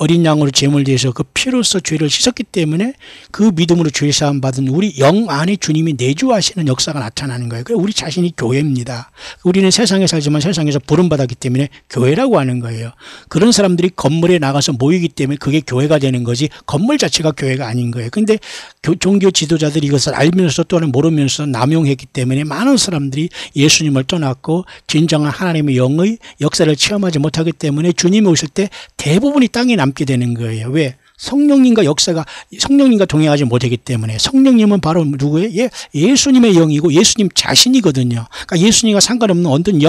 어린 양으로 제물 대해서 그 피로써 죄를 씻었기 때문에 그 믿음으로 죄 사함 받은 우리 영 안에 주님이 내주하시는 역사가 나타나는 거예요. 그래서 우리 자신이 교회입니다. 우리는 세상에 살지만 세상에서 부름받았기 때문에 교회라고 하는 거예요. 그런 사람들이 건물에 나가서 모이기 때문에 그게 교회가 되는 거지 건물 자체가 교회가 아닌 거예요. 그런데 종교 지도자들이 이것을 알면서 또는 모르면서 남용했기 때문에 많은 사람들이 예수님을 떠났고 진정한 하나님의 영의 역사를 체험하지 못하기 때문에 주님이 오실 때 대부분이 땅에 남게 되는 거예요. 왜? 성령님과 역사가 성령님과 동행하지 못하기 때문에. 성령님은 바로 누구예요? 예수님의 영이고 예수님 자신이거든요. 그러니까 예수님과 상관없는 어떤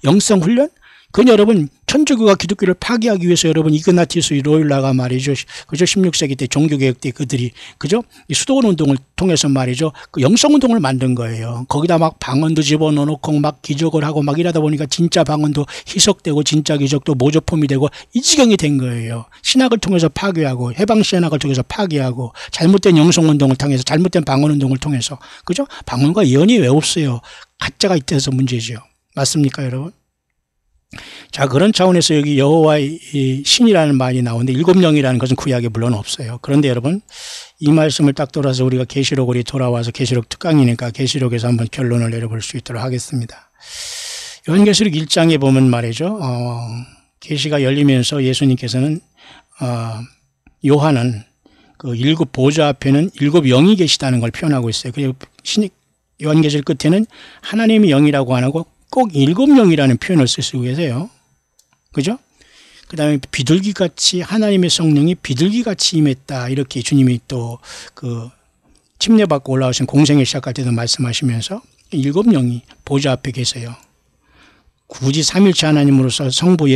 영성 훈련? 그건 여러분 천주교가 기독교를 파괴하기 위해서 여러분 이그나티우스 로일라가 말이죠. 그죠? 16세기 때 종교개혁 때 그들이 그죠? 이 수도원 운동을 통해서 말이죠. 그 영성 운동을 만든 거예요. 거기다 막 방언도 집어넣어놓고 막 기적을 하고 막 이러다 보니까 진짜 방언도 희석되고 진짜 기적도 모조품이 되고 이 지경이 된 거예요. 신학을 통해서 파괴하고 해방신학을 통해서 파괴하고 잘못된 영성 운동을 통해서 잘못된 방언 운동을 통해서 그죠? 방언과 예언이 왜 없어요? 가짜가 있대서 문제죠. 맞습니까 여러분? 자, 그런 차원에서 여기 여호와의 신이라는 말이 나오는데 일곱 영이라는 것은 구약에 물론 없어요. 그런데 여러분 이 말씀을 딱 돌아서 우리가 계시록으로 돌아와서 계시록 특강이니까 계시록에서 한번 결론을 내려볼 수 있도록 하겠습니다. 요한계시록 1장에 보면 말이죠. 계시가 열리면서 예수님께서는 요한은 그 일곱 보좌 앞에는 일곱 영이 계시다는 걸 표현하고 있어요. 그리고 요한계시록 끝에는 하나님의 영이라고 안 하고 꼭 일곱 영이라는 표현을 쓰시고 계세요. 그죠? 그 다음에 비둘기같이 하나님의 성령이 비둘기같이 임했다. 이렇게 주님이 또 그 침례받고 올라오신 공생을 시작할 때도 말씀하시면서 일곱 영이 보좌 앞에 계세요. 굳이 삼일체 하나님으로서 성부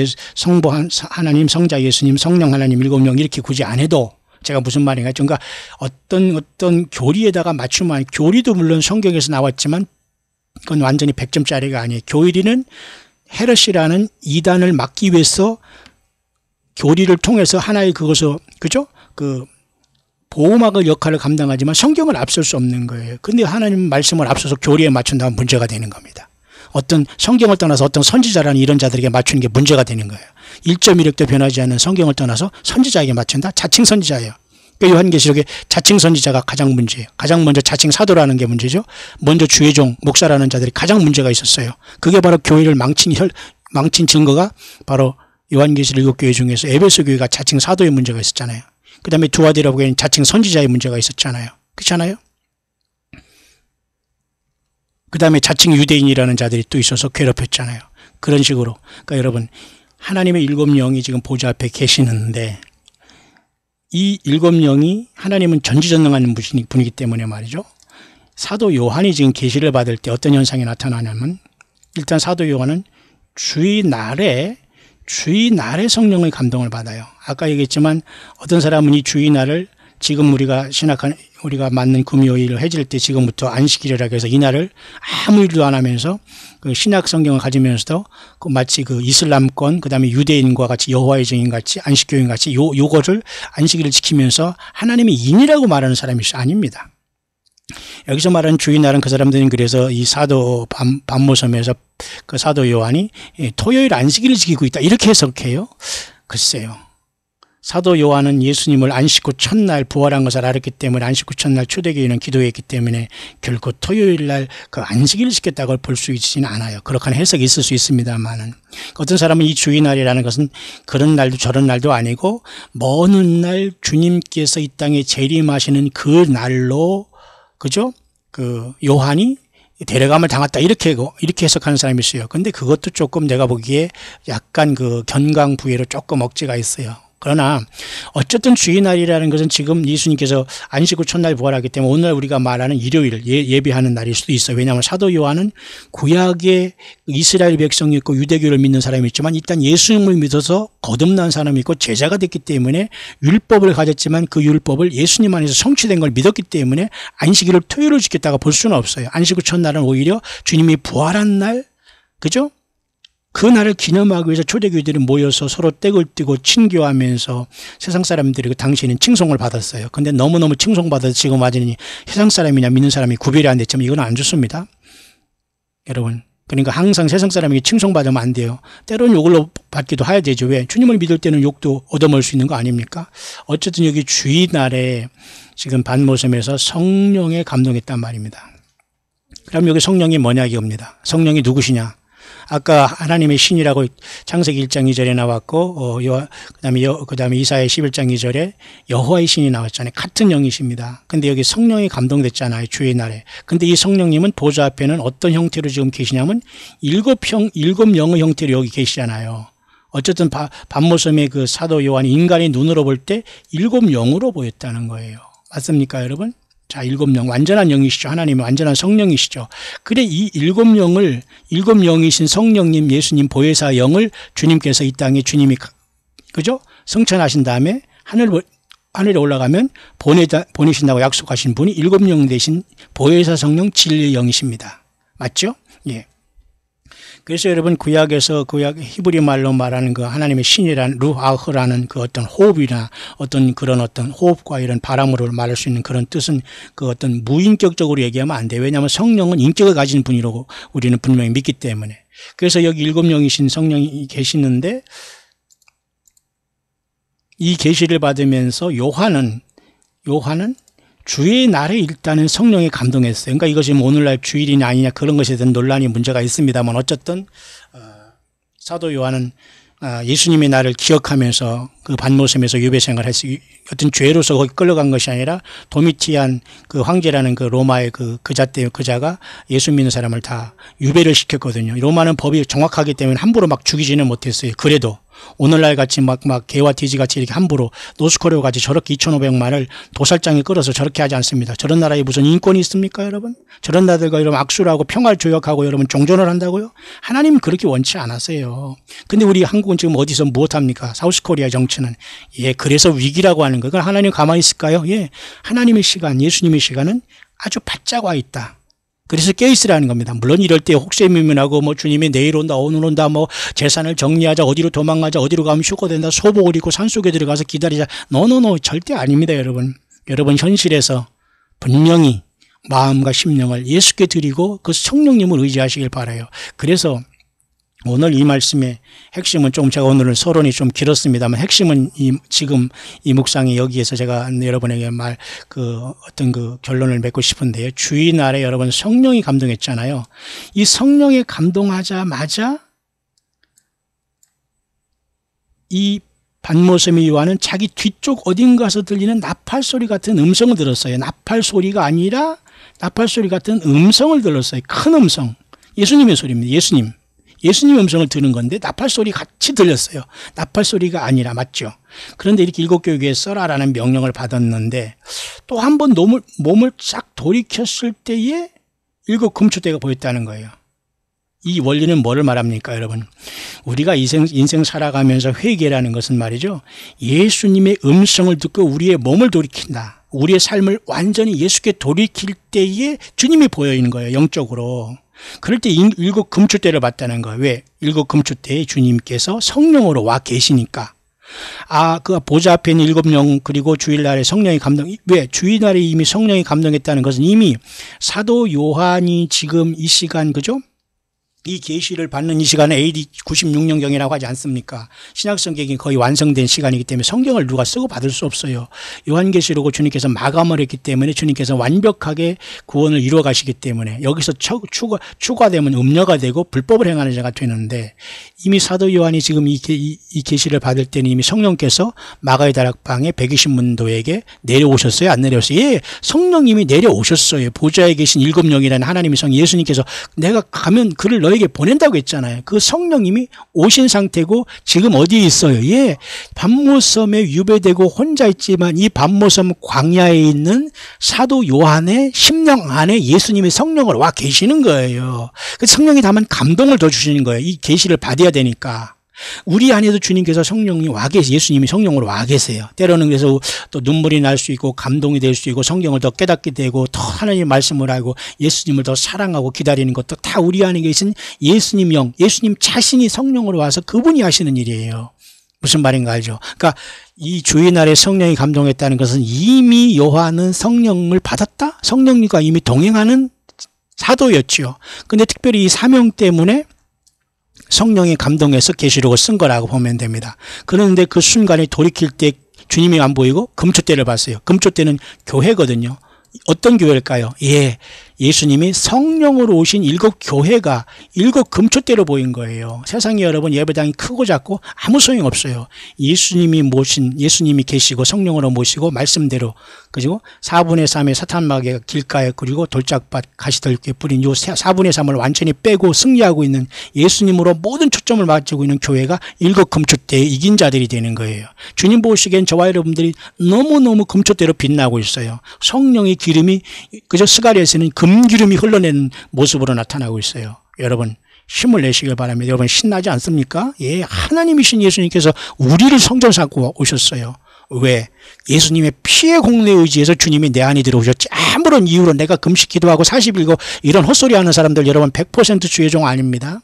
하나님, 성자 예수님, 성령 하나님 일곱 영 이렇게 굳이 안 해도 제가 무슨 말인가? 그러니까 어떤 교리에다가 맞추면 교리도 물론 성경에서 나왔지만 그건 완전히 100점짜리가 아니에요. 교리는 헤롯이라는 이단을 막기 위해서 교리를 통해서 하나의 그것을 그죠? 그 보호막의 역할을 감당하지만 성경을 앞설 수 없는 거예요. 근데 하나님 말씀을 앞서서 교리에 맞춘다면 문제가 되는 겁니다. 어떤 성경을 떠나서 어떤 선지자라는 이런 자들에게 맞추는 게 문제가 되는 거예요. 1.1획도 변하지 않는 성경을 떠나서 선지자에게 맞춘다? 자칭 선지자예요. 요한계시록에 자칭 선지자가 가장 문제예요. 가장 먼저 자칭 사도라는 게 문제죠. 먼저 주의 종, 목사라는 자들이 가장 문제가 있었어요. 그게 바로 교회를 망친 증거가 바로 요한계시록 7교회 중에서 에베소 교회가 자칭 사도의 문제가 있었잖아요. 그 다음에 두아디라 교회는 자칭 선지자의 문제가 있었잖아요. 그렇잖아요. 그 다음에 자칭 유대인이라는 자들이 또 있어서 괴롭혔잖아요. 그런 식으로. 그러니까 여러분 하나님의 일곱 영이 지금 보좌 앞에 계시는데 이 일곱 영이 하나님은 전지전능한 분이기 때문에 말이죠. 사도 요한이 지금 계시를 받을 때 어떤 현상이 나타나냐면 일단 사도 요한은 주의날에 성령의 감동을 받아요. 아까 얘기했지만 어떤 사람은 이 주의날을 지금 우리가 맞는 금요일을 해질 때 지금부터 안식일이라고 해서 이날을 아무 일도 안 하면서 그 신약 성경을 가지면서도 그 마치 그 이슬람권 그다음에 유대인과 같이 여호와의 증인 같이 안식교인 같이 요거를 안식일을 지키면서 하나님의 인이라고 말하는 사람이 아닙니다. 여기서 말하는 주의날은 그 사람들은 그래서 이 사도 반모섬에서 그 사도 요한이 토요일 안식일을 지키고 있다 이렇게 해석해요. 글쎄요. 사도 요한은 예수님을 안식 후 첫날 부활한 것을 알았기 때문에 안식 후 첫날 초대교회는 기도했기 때문에 결코 토요일 날 그 안식일을 지켰다고 볼 수 있지는 않아요. 그렇게 하는 해석이 있을 수 있습니다만은 어떤 사람은 이 주의날이라는 것은 그런 날도 저런 날도 아니고 먼 훗날 주님께서 이 땅에 재림하시는 그 날로 그죠? 그 요한이 데려감을 당했다 이렇게 해석하는 사람이 있어요. 근데 그것도 조금 내가 보기에 약간 그 견강부회로 조금 억지가 있어요. 그러나 어쨌든 주의날이라는 것은 지금 예수님께서 안식 후 첫날 부활하기 때문에 오늘 우리가 말하는 일요일 예배하는 날일 수도 있어요. 왜냐하면 사도 요한은 구약의 이스라엘 백성이 있고 유대교를 믿는 사람이 있지만 일단 예수님을 믿어서 거듭난 사람이 있고 제자가 됐기 때문에 율법을 가졌지만 그 율법을 예수님 안에서 성취된 걸 믿었기 때문에 안식일을 토요일로 지켰다가 볼 수는 없어요. 안식 후 첫날은 오히려 주님이 부활한 날 그죠? 그 날을 기념하기 위해서 초대교회들이 모여서 서로 떼굴 띄고 친교하면서 세상 사람들이 그 당시에는 칭송을 받았어요. 근데 너무너무 칭송받아서 지금 완전히 세상 사람이냐 믿는 사람이 구별이 안 됐지만 이건 안 좋습니다. 여러분. 그러니까 항상 세상 사람에게 칭송받으면 안 돼요. 때로는 욕을 받기도 해야 되죠. 왜? 주님을 믿을 때는 욕도 얻어먹을 수 있는 거 아닙니까? 어쨌든 여기 주일날에 지금 반모섬에서 성령에 감동했단 말입니다. 그럼 여기 성령이 뭐냐 이겁니다. 성령이 누구시냐? 아까 하나님의 신이라고 창세기 1장 2절에 나왔고 그다음에 이사야 11장 2절에 여호와의 신이 나왔잖아요. 같은 영이십니다. 근데 여기 성령이 감동됐잖아요. 주의 날에. 근데 이 성령님은 보좌 앞에는 어떤 형태로 지금 계시냐면 일곱 영의 형태로 여기 계시잖아요. 어쨌든 반모섬의 그 사도 요한이 인간의 눈으로 볼 때 일곱 영으로 보였다는 거예요. 맞습니까, 여러분? 자, 일곱 영, 완전한 영이시죠. 하나님은 완전한 성령이시죠. 그래, 이 일곱 영이신 성령님, 예수님, 보혜사 영을 주님께서 이 땅에 주님이, 그죠? 성천하신 다음에 하늘에 올라가면 보내신다고 약속하신 분이 일곱 영 대신 보혜사 성령 진리의 영이십니다. 맞죠? 예. 그래서 여러분 구약 히브리 말로 말하는 그 하나님의 신이란 루아흐라는 그 어떤 호흡이나 어떤 그런 어떤 호흡과 이런 바람으로 말할 수 있는 그런 뜻은 그 어떤 무인격적으로 얘기하면 안 돼요. 왜냐하면 성령은 인격을 가진 분이라고 우리는 분명히 믿기 때문에. 그래서 여기 일곱 영이신 성령이 계시는데 이 계시를 받으면서 요한은 주의 날에 일단은 성령에 감동했어요. 그러니까 이것이 오늘날 주일이냐 아니냐 그런 것에 대한 논란이 문제가 있습니다만 어쨌든 사도 요한은 예수님의 날을 기억하면서 그 반모섬에서 유배 생활을 했어요. 어떤 죄로서 거기 끌려간 것이 아니라 도미티안 그 황제라는 그 로마의 그자가 예수 믿는 사람을 다 유배를 시켰거든요. 로마는 법이 정확하기 때문에 함부로 막 죽이지는 못했어요. 그래도 오늘날 같이 막 개와 돼지 같이 이렇게 함부로 노스코리아 같이 저렇게 2,500만을 도살장에 끌어서 저렇게 하지 않습니다. 저런 나라에 무슨 인권이 있습니까, 여러분? 저런 나라들과 여러분 악수를 하고 평화를 조약하고 여러분 종전을 한다고요? 하나님은 그렇게 원치 않았어요. 근데 우리 한국은 지금 어디서 무엇합니까? 사우스코리아 정치는. 예, 그래서 위기라고 하는 거예요. 그럼 하나님 가만히 있을까요? 예, 하나님의 시간, 예수님의 시간은 아주 바짝 와 있다. 그래서 깨어있으라는 겁니다. 물론 이럴 때 혹세무민하고 뭐 주님이 내일 온다 오늘 온다 뭐 재산을 정리하자 어디로 도망가자 어디로 가면 휴거된다 소복을 입고 산속에 들어가서 기다리자 노노노 절대 아닙니다. 여러분 현실에서 분명히 마음과 심령을 예수께 드리고 그 성령님을 의지하시길 바라요. 그래서 오늘 이 말씀의 핵심은 좀 제가 오늘은 서론이 좀 길었습니다만 핵심은 지금 이 묵상이 여기에서 제가 여러분에게 어떤 그 결론을 맺고 싶은데요. 주일날에 여러분 성령이 감동했잖아요. 이 성령에 감동하자마자 이 반모섬의 요한은 자기 뒤쪽 어딘가서 들리는 나팔 소리 같은 음성을 들었어요. 나팔 소리가 아니라 나팔 소리 같은 음성을 들었어요. 큰 음성. 예수님의 소리입니다. 예수님 음성을 들은 건데 나팔 소리 같이 들렸어요. 나팔 소리가 아니라 맞죠. 그런데 이렇게 일곱 교회에 써라라는 명령을 받았는데 또 한 번 몸을 싹 돌이켰을 때에 일곱 금초대가 보였다는 거예요. 이 원리는 뭐를 말합니까, 여러분? 우리가 인생 살아가면서 회개라는 것은 말이죠. 예수님의 음성을 듣고 우리의 몸을 돌이킨다. 우리의 삶을 완전히 예수께 돌이킬 때에 주님이 보여 있는 거예요, 영적으로. 그럴 때 일곱 금초대를 봤다는 거예요. 왜? 일곱 금초대에 주님께서 성령으로 와 계시니까. 그 보좌 앞에 있는 일곱 영 그리고 주일날에 성령이 왜? 주일날에 이미 성령이 감동했다는 것은 이미 사도 요한이 지금 이 시간, 그죠? 이 계시를 받는 이 시간에 AD 96년경이라고 하지 않습니까? 신약성경이 거의 완성된 시간이기 때문에 성경을 누가 쓰고 받을 수 없어요. 요한계시록을 주님께서 마감을 했기 때문에 주님께서 완벽하게 구원을 이루어 가시기 때문에 여기서 추가되면 음녀가 되고 불법을 행하는 자가 되는데 이미 사도 요한이 지금 이 계시를 받을 때는 이미 성령께서 마가의 다락방에 120문도에게 내려오셨어요? 안 내려오셨어요? 예, 성령님이 내려오셨어요. 보좌에 계신 일곱 영이라는 하나님의 성 예수님께서 내가 가면 그를 너에게 보낸다고 했잖아요. 그 성령님이 오신 상태고 지금 어디에 있어요? 예, 반모섬에 유배되고 혼자 있지만 이 반모섬 광야에 있는 사도 요한의 심령 안에 예수님의 성령을 와 계시는 거예요. 그 성령이 다만 감동을 더 주시는 거예요. 이 계시를 받아야 되니까. 우리 안에도 주님께서 성령이 와 계세요. 예수님이 성령으로 와 계세요. 때로는 그래서 또 눈물이 날 수 있고 감동이 될 수 있고 성경을 더 깨닫게 되고 더 하나님의 말씀을 알고 예수님을 더 사랑하고 기다리는 것도 다 우리 안에 계신 예수님 영, 예수님 자신이 성령으로 와서 그분이 하시는 일이에요. 무슨 말인가 알죠? 그러니까 이 주일날에 성령이 감동했다는 것은 이미 요한은 성령을 받았다? 성령님과 이미 동행하는 사도였죠. 근데 특별히 이 사명 때문에 성령이 감동해서 계시록을 쓴 거라고 보면 됩니다. 그런데 그 순간에 돌이킬 때 주님이 안 보이고 금초대를 봤어요. 금초대는 교회거든요. 어떤 교회일까요? 예, 예수님이 성령으로 오신 7교회가 7금초대로 보인 거예요. 세상에 여러분 예배당이 크고 작고 아무 소용없어요. 예수님이 계시고 성령으로 모시고 말씀대로, 그리고 4분의 3의 사탄마귀가 길가에 그리고 돌짝밭 가시들께 뿌린 요 4분의 3을 완전히 빼고 승리하고 있는 예수님으로 모든 초점을 맞추고 있는 교회가 7금초대의 이긴 자들이 되는 거예요. 주님 보시기엔 저와 여러분들이 너무너무 금초대로 빛나고 있어요. 성령의 기름이 그저 스가랴에서는 금기름이 흘러내는 모습으로 나타나고 있어요. 여러분 힘을 내시길 바랍니다. 여러분 신나지 않습니까? 예, 하나님이신 예수님께서 우리를 성전 삼고 오셨어요. 왜? 예수님의 피의 공로에 의지해서 주님이 내 안에 들어오셨지. 아무런 이유로 내가 금식 기도하고 40일고 이런 헛소리 하는 사람들 여러분 100% 주의 종 아닙니다.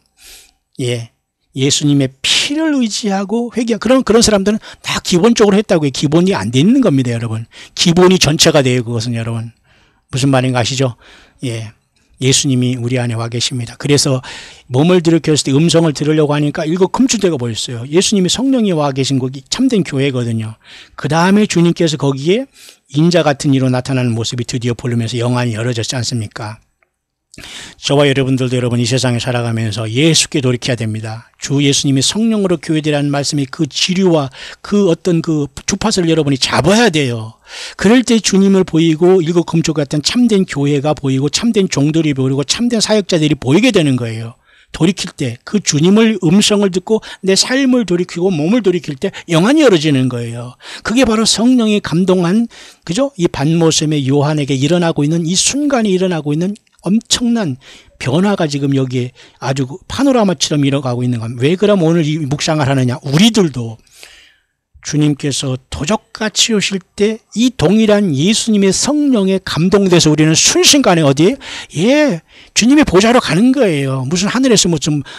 예, 예수님의 피를 의지하고 회개하고 그런 사람들은 다 기본적으로 했다고 해요. 기본이 안 돼 있는 겁니다. 여러분 기본이 전체가 돼요. 그것은 여러분 무슨 말인가 아시죠? 예, 예수님이 우리 안에 와 계십니다. 그래서 몸을 들이켰을 때 음성을 들으려고 하니까 7금초대가 보였어요. 예수님이 성령이 와 계신 곳이 참된 교회거든요. 그 다음에 주님께서 거기에 인자 같은 이로 나타나는 모습이 드디어 보이면서 영안이 열어졌지 않습니까? 저와 여러분들도 여러분 이 세상에 살아가면서 예수께 돌이켜야 됩니다. 주 예수님이 성령으로 교회되라는 말씀이 그 지류와 그 어떤 그 주파수를 여러분이 잡아야 돼요. 그럴 때 주님을 보이고 7금초 같은 참된 교회가 보이고 참된 종들이 보이고 참된 사역자들이 보이게 되는 거예요. 돌이킬 때 그 주님을 음성을 듣고 내 삶을 돌이키고 몸을 돌이킬 때 영안이 열어지는 거예요. 그게 바로 성령이 감동한 그죠? 이 반모섬의 요한에게 일어나고 있는 이 순간에 일어나고 있는 엄청난 변화가 지금 여기에 아주 파노라마처럼 일어가고 있는 겁니다. 왜 그럼 오늘 이 묵상을 하느냐? 우리들도 주님께서 도적같이 오실 때 이 동일한 예수님의 성령에 감동돼서 우리는 순식간에 어디에? 예, 주님의 보좌로 가는 거예요. 무슨 하늘에서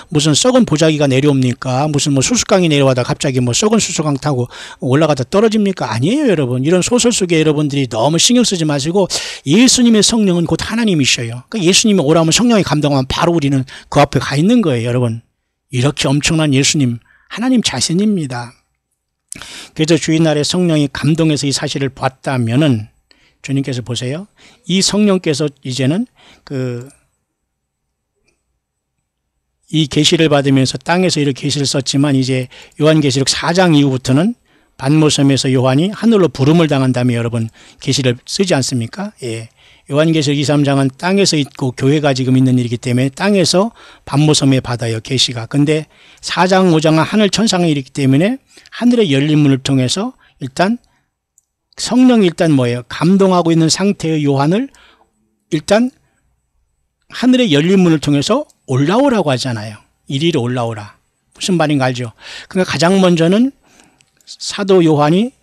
무슨 썩은 보자기가 내려옵니까? 무슨 뭐 수수깡이 내려와다 갑자기 뭐 썩은 수수깡 타고 올라가다 떨어집니까? 아니에요, 여러분. 이런 소설 속에 여러분들이 너무 신경 쓰지 마시고 예수님의 성령은 곧 하나님이셔요. 그러니까 예수님이 오라면 성령이 감동하면 바로 우리는 그 앞에 가 있는 거예요, 여러분. 이렇게 엄청난 예수님, 하나님 자신입니다. 그래서 주일날에 성령이 감동해서 이 사실을 봤다면은 주님께서 보세요. 이 성령께서 이제는 이 계시를 받으면서 땅에서 이렇게 계시를 썼지만 이제 요한계시록 4장 이후부터는 반모섬에서 요한이 하늘로 부름을 당한 다음에 여러분 계시를 쓰지 않습니까? 예. 요한계시록 2, 3장은 땅에서 있고 교회가 지금 있는 일이기 때문에 땅에서 반모섬에 받아요, 계시가. 근데 4장, 5장은 하늘 천상의 일이기 때문에 하늘의 열린 문을 통해서 일단 성령이 일단 뭐예요? 감동하고 있는 상태의 요한을 일단 하늘의 열린 문을 통해서 올라오라고 하잖아요. 이리로 올라오라. 무슨 말인가 알죠? 그러니까 가장 먼저는 사도 요한이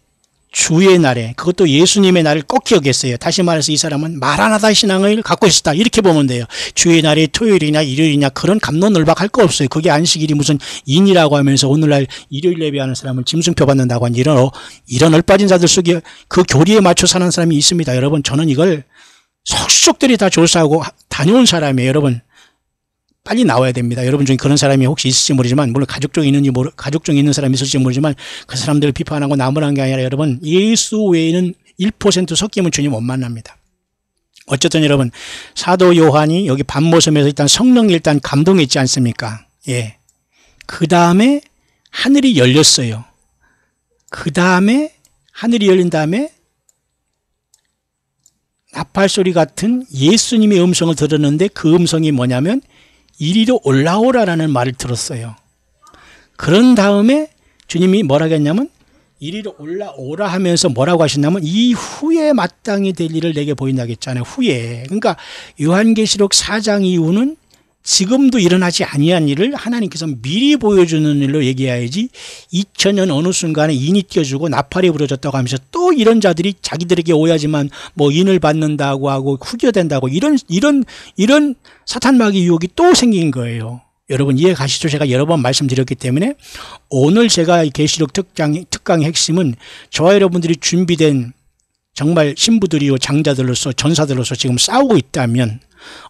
주의 날에, 그것도 예수님의 날을 꼭 기억했어요. 다시 말해서 이 사람은 마라나다 신앙을 갖고 있었다. 이렇게 보면 돼요. 주의 날이 토요일이냐 일요일이냐 그런 갑론을박할 거 없어요. 그게 안식일이 무슨 인이라고 하면서 오늘날 일요일 예배하는 사람은 짐승표 받는다고 하는 이런 얼빠진 자들 속에 그 교리에 맞춰 사는 사람이 있습니다. 여러분 저는 이걸 속속들이 다 조사하고 다녀온 사람이에요. 여러분 빨리 나와야 됩니다. 여러분 중에 그런 사람이 혹시 있을지 모르지만, 물론 가족 중에 있는 사람이 있을지 모르지만 그 사람들을 비판하고 나무라는 게 아니라 여러분 예수 외에는 1% 섞이면 주님 못 만납니다. 어쨌든 여러분 사도 요한이 여기 반모섬에서 일단 성령이 일단 감동했지 않습니까? 예. 그 다음에 하늘이 열렸어요. 그 다음에 하늘이 열린 다음에 나팔 소리 같은 예수님의 음성을 들었는데 그 음성이 뭐냐면 이리로 올라오라라는 말을 들었어요. 그런 다음에 주님이 뭐라고 했냐면 이리로 올라오라 하면서 뭐라고 하셨냐면 이후에 마땅히 될 일을 내게 보인다고 했잖아요. 후에. 그러니까 요한계시록 4장 이후는 지금도 일어나지 아니한 일을 하나님께서 미리 보여주는 일로 얘기해야지 2000년 어느 순간에 인이 띄어주고 나팔이 부러졌다고 하면서 또 이런 자들이 자기들에게 오해하지만 뭐 인을 받는다고 하고 후교된다고 이런 사탄마귀 유혹이 또 생긴 거예요. 여러분 이해 가시죠? 제가 여러 번 말씀드렸기 때문에 오늘 제가 계시록 특강의 핵심은 저와 여러분들이 준비된 정말 신부들이요 장자들로서 전사들로서 지금 싸우고 있다면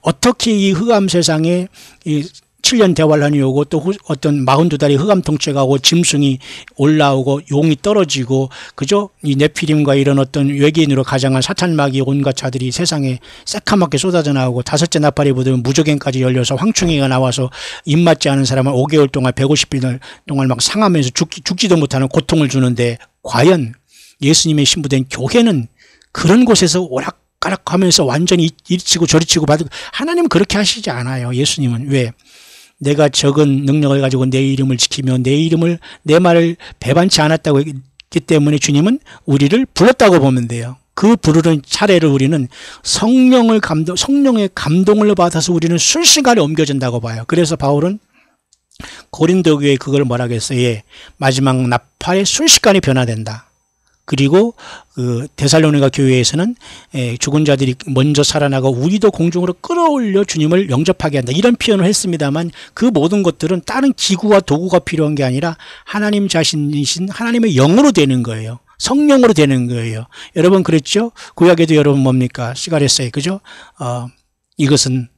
어떻게 이 흑암 세상에 이 7년 대환란이 오고 또 어떤 42달이 흑암 통째가 오고 짐승이 올라오고 용이 떨어지고 그죠? 이 네피림과 이런 어떤 외계인으로 가장한 사탄마귀 온갖 자들이 세상에 새카맣게 쏟아져 나오고 다섯째 나팔이 부으면 무저갱까지 열려서 황충이가 나와서 입맞지 않은 사람을 5개월 동안 150일 동안 막 상하면서 죽지도 못하는 고통을 주는데 과연 예수님의 신부된 교회는 그런 곳에서 오락가락하면서 완전히 이리치고 저리치고 받고 하나님은 그렇게 하시지 않아요. 예수님은 왜? 내가 적은 능력을 가지고 내 이름을 지키며 내 말을 배반치 않았다고 했기 때문에 주님은 우리를 불렀다고 보면 돼요. 그 부르는 차례를 우리는 성령의 감동을 받아서 우리는 순식간에 옮겨진다고 봐요. 그래서 바울은 고린도 교회에 그걸 뭐라고 했어요? 예, 마지막 나팔에 순식간에 변화된다. 그리고 그 데살로니가 교회에서는 죽은 자들이 먼저 살아나고 우리도 공중으로 끌어올려 주님을 영접하게 한다. 이런 표현을 했습니다만 그 모든 것들은 다른 기구와 도구가 필요한 게 아니라 하나님 자신이신 하나님의 영으로 되는 거예요. 성령으로 되는 거예요. 여러분 그랬죠? 구약에도 여러분 뭡니까? 시가레사에 그죠? 이것은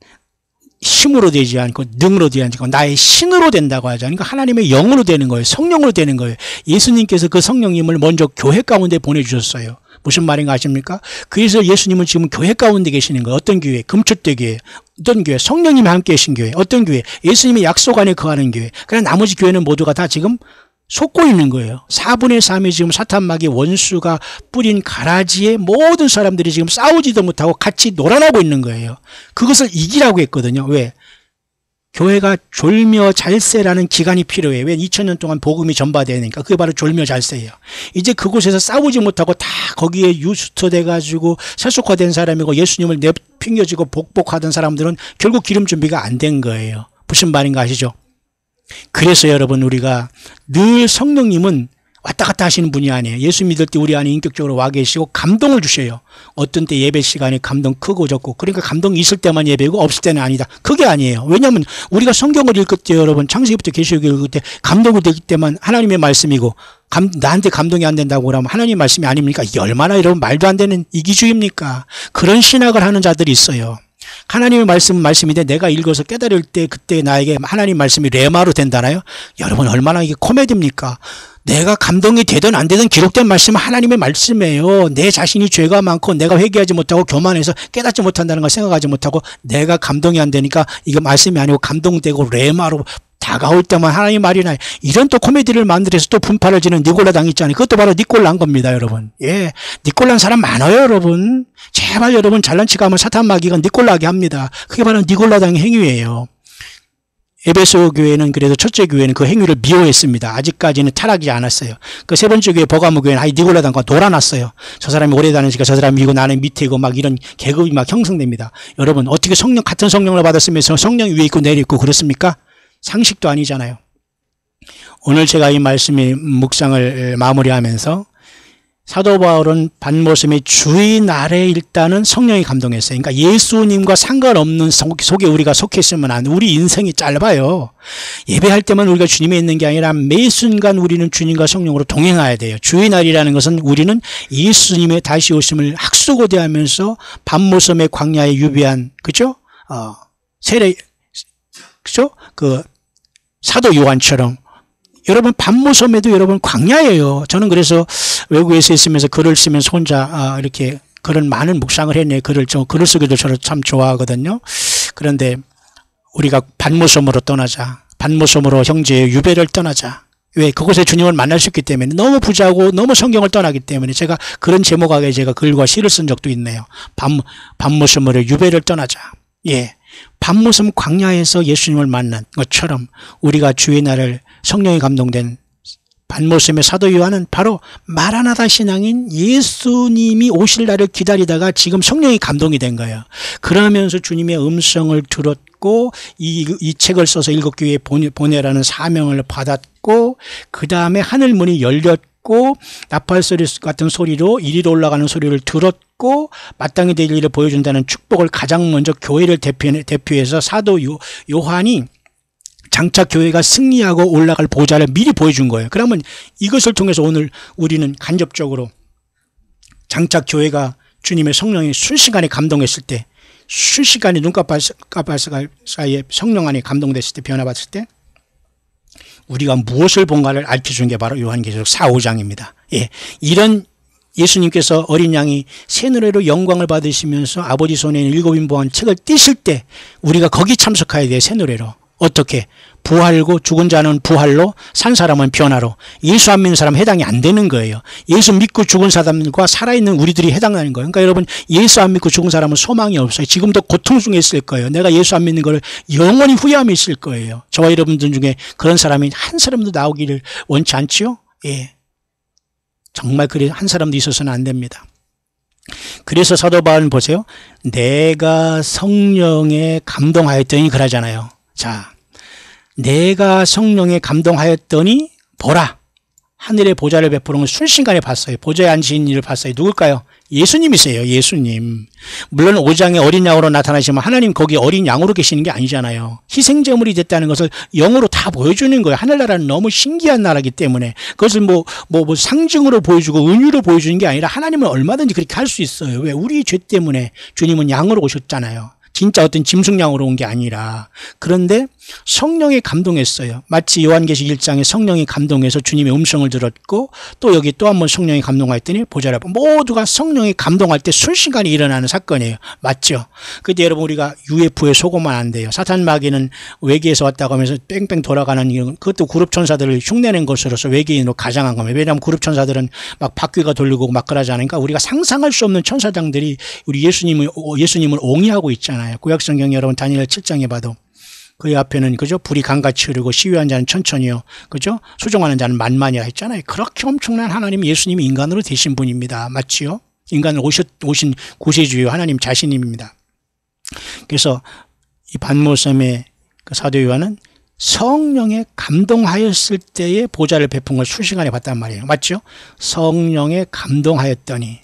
힘으로 되지 않고 능으로 되지 않고 나의 신으로 된다고 하죠. 그러니까 하나님의 영으로 되는 거예요. 성령으로 되는 거예요. 예수님께서 그 성령님을 먼저 교회 가운데 보내주셨어요. 무슨 말인가 아십니까? 그래서 예수님은 지금 교회 가운데 계시는 거예요. 어떤 교회? 금초대 교회. 어떤 교회? 성령님이 함께 계신 교회. 어떤 교회? 예수님의 약속 안에 거하는 교회. 그러나 나머지 교회는 모두가 다 지금 속고 있는 거예요. 4분의 3이 지금 사탄마귀 원수가 뿌린 가라지에 모든 사람들이 지금 싸우지도 못하고 같이 놀아나고 있는 거예요. 그것을 이기라고 했거든요. 왜? 교회가 졸며잘세라는 기간이 필요해요. 왜? 2000년 동안 복음이 전파되야 되니까. 그게 바로 졸며잘세예요. 이제 그곳에서 싸우지 못하고 다 거기에 유스터돼 가지고 세속화된 사람이고 예수님을 내팽겨지고 복복하던 사람들은 결국 기름 준비가 안 된 거예요. 무슨 말인가 아시죠? 그래서 여러분 우리가 늘 성령님은 왔다 갔다 하시는 분이 아니에요. 예수 믿을 때 우리 안에 인격적으로 와 계시고 감동을 주셔요. 어떤 때 예배 시간에 감동 크고 적고 그러니까 감동이 있을 때만 예배고 없을 때는 아니다. 그게 아니에요. 왜냐하면 우리가 성경을 읽을 때 여러분 창세기부터 계시록을 읽을 때 감동이 되기 때만 하나님의 말씀이고 나한테 감동이 안 된다고 그러면 하나님의 말씀이 아닙니까? 이게 얼마나 여러분 말도 안 되는 이기주의입니까? 그런 신학을 하는 자들이 있어요. 하나님의 말씀은 말씀인데 내가 읽어서 깨달을 때 그때 나에게 하나님 말씀이 레마로 된다나요? 여러분 얼마나 이게 코미디입니까? 내가 감동이 되든 안 되든 기록된 말씀은 하나님의 말씀이에요. 내 자신이 죄가 많고 내가 회개하지 못하고 교만해서 깨닫지 못한다는 걸 생각하지 못하고 내가 감동이 안 되니까 이게 말씀이 아니고 감동되고 레마로 다가올 때만 하나님 말이 나요. 이런 또 코미디를 만들어서 또 분파를 지는 니콜라당 있잖아요. 그것도 바로 니콜란 겁니다, 여러분. 예, 니콜란 사람 많아요, 여러분. 제발 여러분 잘난 척 하면 사탄마귀가 니콜라게 합니다. 그게 바로 니콜라당의 행위예요. 에베소 교회는 그래도 첫째 교회는 그 행위를 미워했습니다. 아직까지는 타락이 않았어요. 그 세 번째 교회 버가모 교회는 아예 니콜라당과 놀아놨어요. 저 사람이 오래 다니니까 저 사람이 이고 나는 밑에고 막 이런 계급이 막 형성됩니다. 여러분 어떻게 같은 성령을 받았으면서 성령이 위에 있고 내려 있고 그렇습니까? 상식도 아니잖아요. 오늘 제가 이 말씀의 묵상을 마무리하면서 사도 바울은 반모섬의 주의날에 일단은 성령이 감동했어요. 그러니까 예수님과 상관없는 속에 우리가 속했으면 안 돼. 우리 인생이 짧아요. 예배할 때만 우리가 주님에 있는 게 아니라 매 순간 우리는 주님과 성령으로 동행해야 돼요. 주의날이라는 것은 우리는 예수님의 다시 오심을 학수고대하면서 반모섬의 광야에 유배한 그죠? 세례 그죠? 그 사도 요한처럼 여러분 반모섬에도 여러분 광야예요. 저는 그래서 외국에서 있으면서 글을 쓰면서 혼자 이렇게 그런 많은 묵상을 했네요. 글을 쓰기도 저를 참 좋아하거든요. 그런데 우리가 반모섬으로 떠나자. 반모섬으로 형제의 유배를 떠나자. 왜? 그곳에 주님을 만날 수 있기 때문에 너무 부자고 너무 성경을 떠나기 때문에 제가 그런 제목하에 제가 글과 시를 쓴 적도 있네요. 반모섬으로 유배를 떠나자. 예. 반모섬 광야에서 예수님을 만난 것처럼 우리가 주의 날을 성령이 감동된 반모섬의 사도 요한은 바로 마라나다 신앙인 예수님이 오실 날을 기다리다가 지금 성령이 감동이 된 거예요. 그러면서 주님의 음성을 들었고 받았고 이 책을 써서 일곱 교회에 보내라는 사명을 받았고 그 다음에 하늘 문이 열렸고 나팔 소리 같은 소리로 이리로 올라가는 소리를 들었고 마땅히 될 일을 보여준다는 축복을 가장 먼저 교회를 대표해서 사도 요한이 장차 교회가 승리하고 올라갈 보좌를 미리 보여준 거예요. 그러면 이것을 통해서 오늘 우리는 간접적으로 장차 교회가 주님의 성령이 순식간에 감동했을 때, 순식간에 눈깜빡 사이에 성령 안에 감동됐을 때, 변화받았을 때 우리가 무엇을 본가를 알려준 게 바로 요한계시록 4, 5장입니다. 예, 이런 예수님께서 어린 양이 새노래로 영광을 받으시면서 아버지 손에 있는 일곱 인보한 책을 띄실 때 우리가 거기 참석해야 돼요. 새노래로. 어떻게? 부활고 죽은 자는 부활로 산 사람은 변화로. 예수 안 믿는 사람 해당이 안 되는 거예요. 예수 믿고 죽은 사람들과 살아있는 우리들이 해당하는 거예요. 그러니까 여러분 예수 안 믿고 죽은 사람은 소망이 없어요. 지금도 고통 중에 있을 거예요. 내가 예수 안 믿는 걸 영원히 후회함이 있을 거예요. 저와 여러분들 중에 그런 사람이 한 사람도 나오기를 원치 않지요? 예. 정말 그래 한 사람도 있어서는 안 됩니다. 그래서 사도 바울은 보세요. 내가 성령에 감동하였더니 그러잖아요. 자, 내가 성령에 감동하였더니 보라 하늘의 보좌를 베푸는 걸 순식간에 봤어요. 보좌에 앉으신 이를 봤어요. 누굴까요? 예수님이세요. 예수님. 물론 5장에 어린 양으로 나타나시면 하나님 거기 어린 양으로 계시는 게 아니잖아요. 희생제물이 됐다는 것을 영으로 다 보여주는 거예요. 하늘나라는 너무 신기한 나라이기 때문에 그것을 뭐 상징으로 보여주고 은유로 보여주는 게 아니라 하나님은 얼마든지 그렇게 할 수 있어요. 왜? 우리 죄 때문에 주님은 양으로 오셨잖아요. 진짜 어떤 짐승양으로 온 게 아니라. 그런데 성령에 감동했어요. 마치 요한계시 1장에 성령이 감동해서 주님의 음성을 들었고 또 여기 또 한 번 성령이 감동했더니 보좌를 모두가 성령이 감동할 때 순식간에 일어나는 사건이에요. 맞죠? 그때 여러분 우리가 UFO에 속으면 안 돼요. 사탄 마귀는 외계에서 왔다고 하면서 뺑뺑 돌아가는 이런 그것도 그룹 천사들을 흉내낸 것으로서 외계인으로 가장한 겁니다. 왜냐하면 그룹 천사들은 막 바퀴가 돌리고 막 그러지 않으니까 우리가 상상할 수 없는 천사장들이 우리 예수님을 옹이하고 있잖아요. 구약성경 여러분 다니엘 7장에 봐도 그의 앞에는 그죠 불이 강같이 흐르고 시위한 자는 천천히요 그죠 수종하는 자는 만만이라 했잖아요. 그렇게 엄청난 하나님 예수님이 인간으로 되신 분입니다. 맞지요? 인간으로 오신 구세주요 하나님 자신입니다. 그래서 이 반모섬의 그 사도 요한은 성령에 감동하였을 때의 보좌를 베푼 걸 순식간에 봤단 말이에요. 맞죠? 성령에 감동하였더니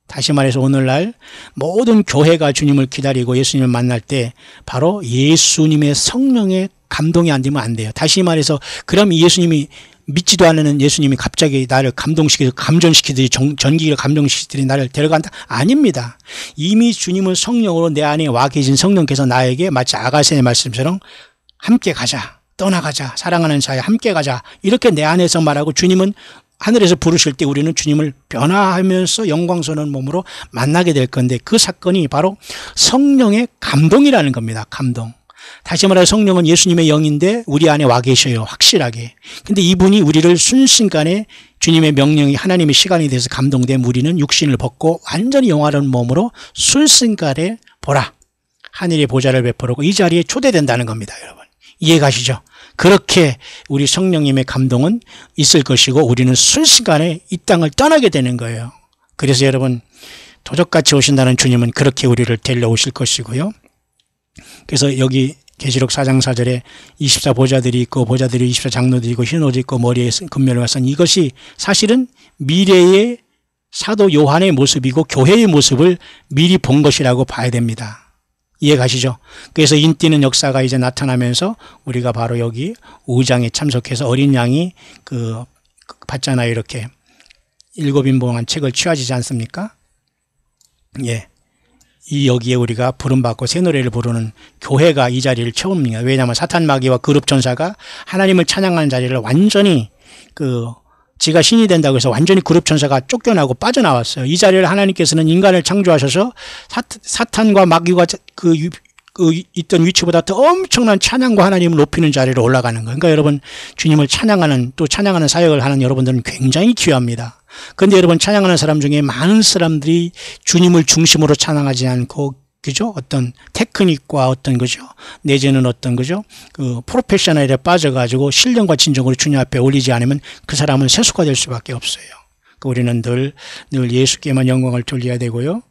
다시 말해서 오늘날 모든 교회가 주님을 기다리고 예수님을 만날 때 바로 예수님의 성령의 감동이 안 되면 안 돼요. 다시 말해서 그럼 예수님이 믿지도 않는 예수님이 갑자기 나를 감동시키고 감전시키듯이 전기를 감동시키듯이 나를 데려간다? 아닙니다. 이미 주님은 성령으로 내 안에 와 계신 성령께서 나에게 마치 아가새의 말씀처럼 함께 가자, 떠나가자, 사랑하는 자야 함께 가자 이렇게 내 안에서 말하고 주님은 하늘에서 부르실 때 우리는 주님을 변화하면서 영광스러운 몸으로 만나게 될 건데 그 사건이 바로 성령의 감동이라는 겁니다. 감동. 다시 말해 성령은 예수님의 영인데 우리 안에 와 계셔요. 확실하게. 근데 이분이 우리를 순식간에 주님의 명령이 하나님의 시간이 돼서 감동된 우리는 육신을 벗고 완전히 영화로운 몸으로 순식간에 보라. 하늘의 보좌를 베풀고 이 자리에 초대된다는 겁니다. 여러분. 이해가시죠? 그렇게 우리 성령님의 감동은 있을 것이고 우리는 순식간에 이 땅을 떠나게 되는 거예요. 그래서 여러분 도적같이 오신다는 주님은 그렇게 우리를 데려오실 것이고요. 그래서 여기 계시록 4장 4절에 24보좌들이 있고 보좌들이 24장로들이 있고 흰 옷 입고 머리에 금면을 쓴 이것이 사실은 미래의 사도 요한의 모습이고 교회의 모습을 미리 본 것이라고 봐야 됩니다. 이해가시죠? 그래서 인띠는 역사가 이제 나타나면서 우리가 바로 여기 5장에 참석해서 어린 양이 받잖아요. 이렇게 일곱 인봉한 책을 취하지지 않습니까? 예. 여기에 우리가 부름받고 새 노래를 부르는 교회가 이 자리를 채웁니다. 왜냐하면 사탄 마귀와 그룹 전사가 하나님을 찬양하는 자리를 완전히 지가 신이 된다고 해서 완전히 그룹 천사가 쫓겨나고 빠져나왔어요. 이 자리를 하나님께서는 인간을 창조하셔서 사탄과 마귀가 있던 위치보다 더 엄청난 찬양과 하나님을 높이는 자리로 올라가는 거예요. 그러니까 여러분 주님을 찬양하는 또 찬양하는 사역을 하는 여러분들은 굉장히 귀합니다. 그런데 여러분 찬양하는 사람 중에 많은 사람들이 주님을 중심으로 찬양하지 않고 그죠? 어떤 테크닉과 어떤 거죠. 내지는 어떤 거죠. 프로페셔널에 빠져가지고 신령과 진정으로 주님 앞에 올리지 않으면 그 사람은 세수가 될 수밖에 없어요. 우리는 늘 예수께만 영광을 돌려야 되고요.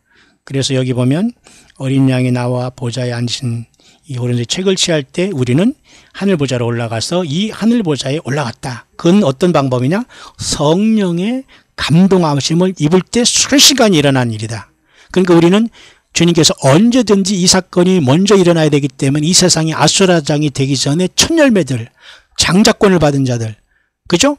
그래서 여기 보면 어린 양이 나와 보좌에 앉으신 이 오른손에 책을 취할 때 우리는 하늘보좌로 올라가서 이 하늘보좌에 올라갔다. 그건 어떤 방법이냐? 성령의 감동하심을 입을 때 순식간에 일어난 일이다. 그러니까 우리는 주님께서 언제든지 이 사건이 먼저 일어나야 되기 때문에 이 세상이 아수라장이 되기 전에 첫 열매들, 장자권을 받은 자들, 그죠?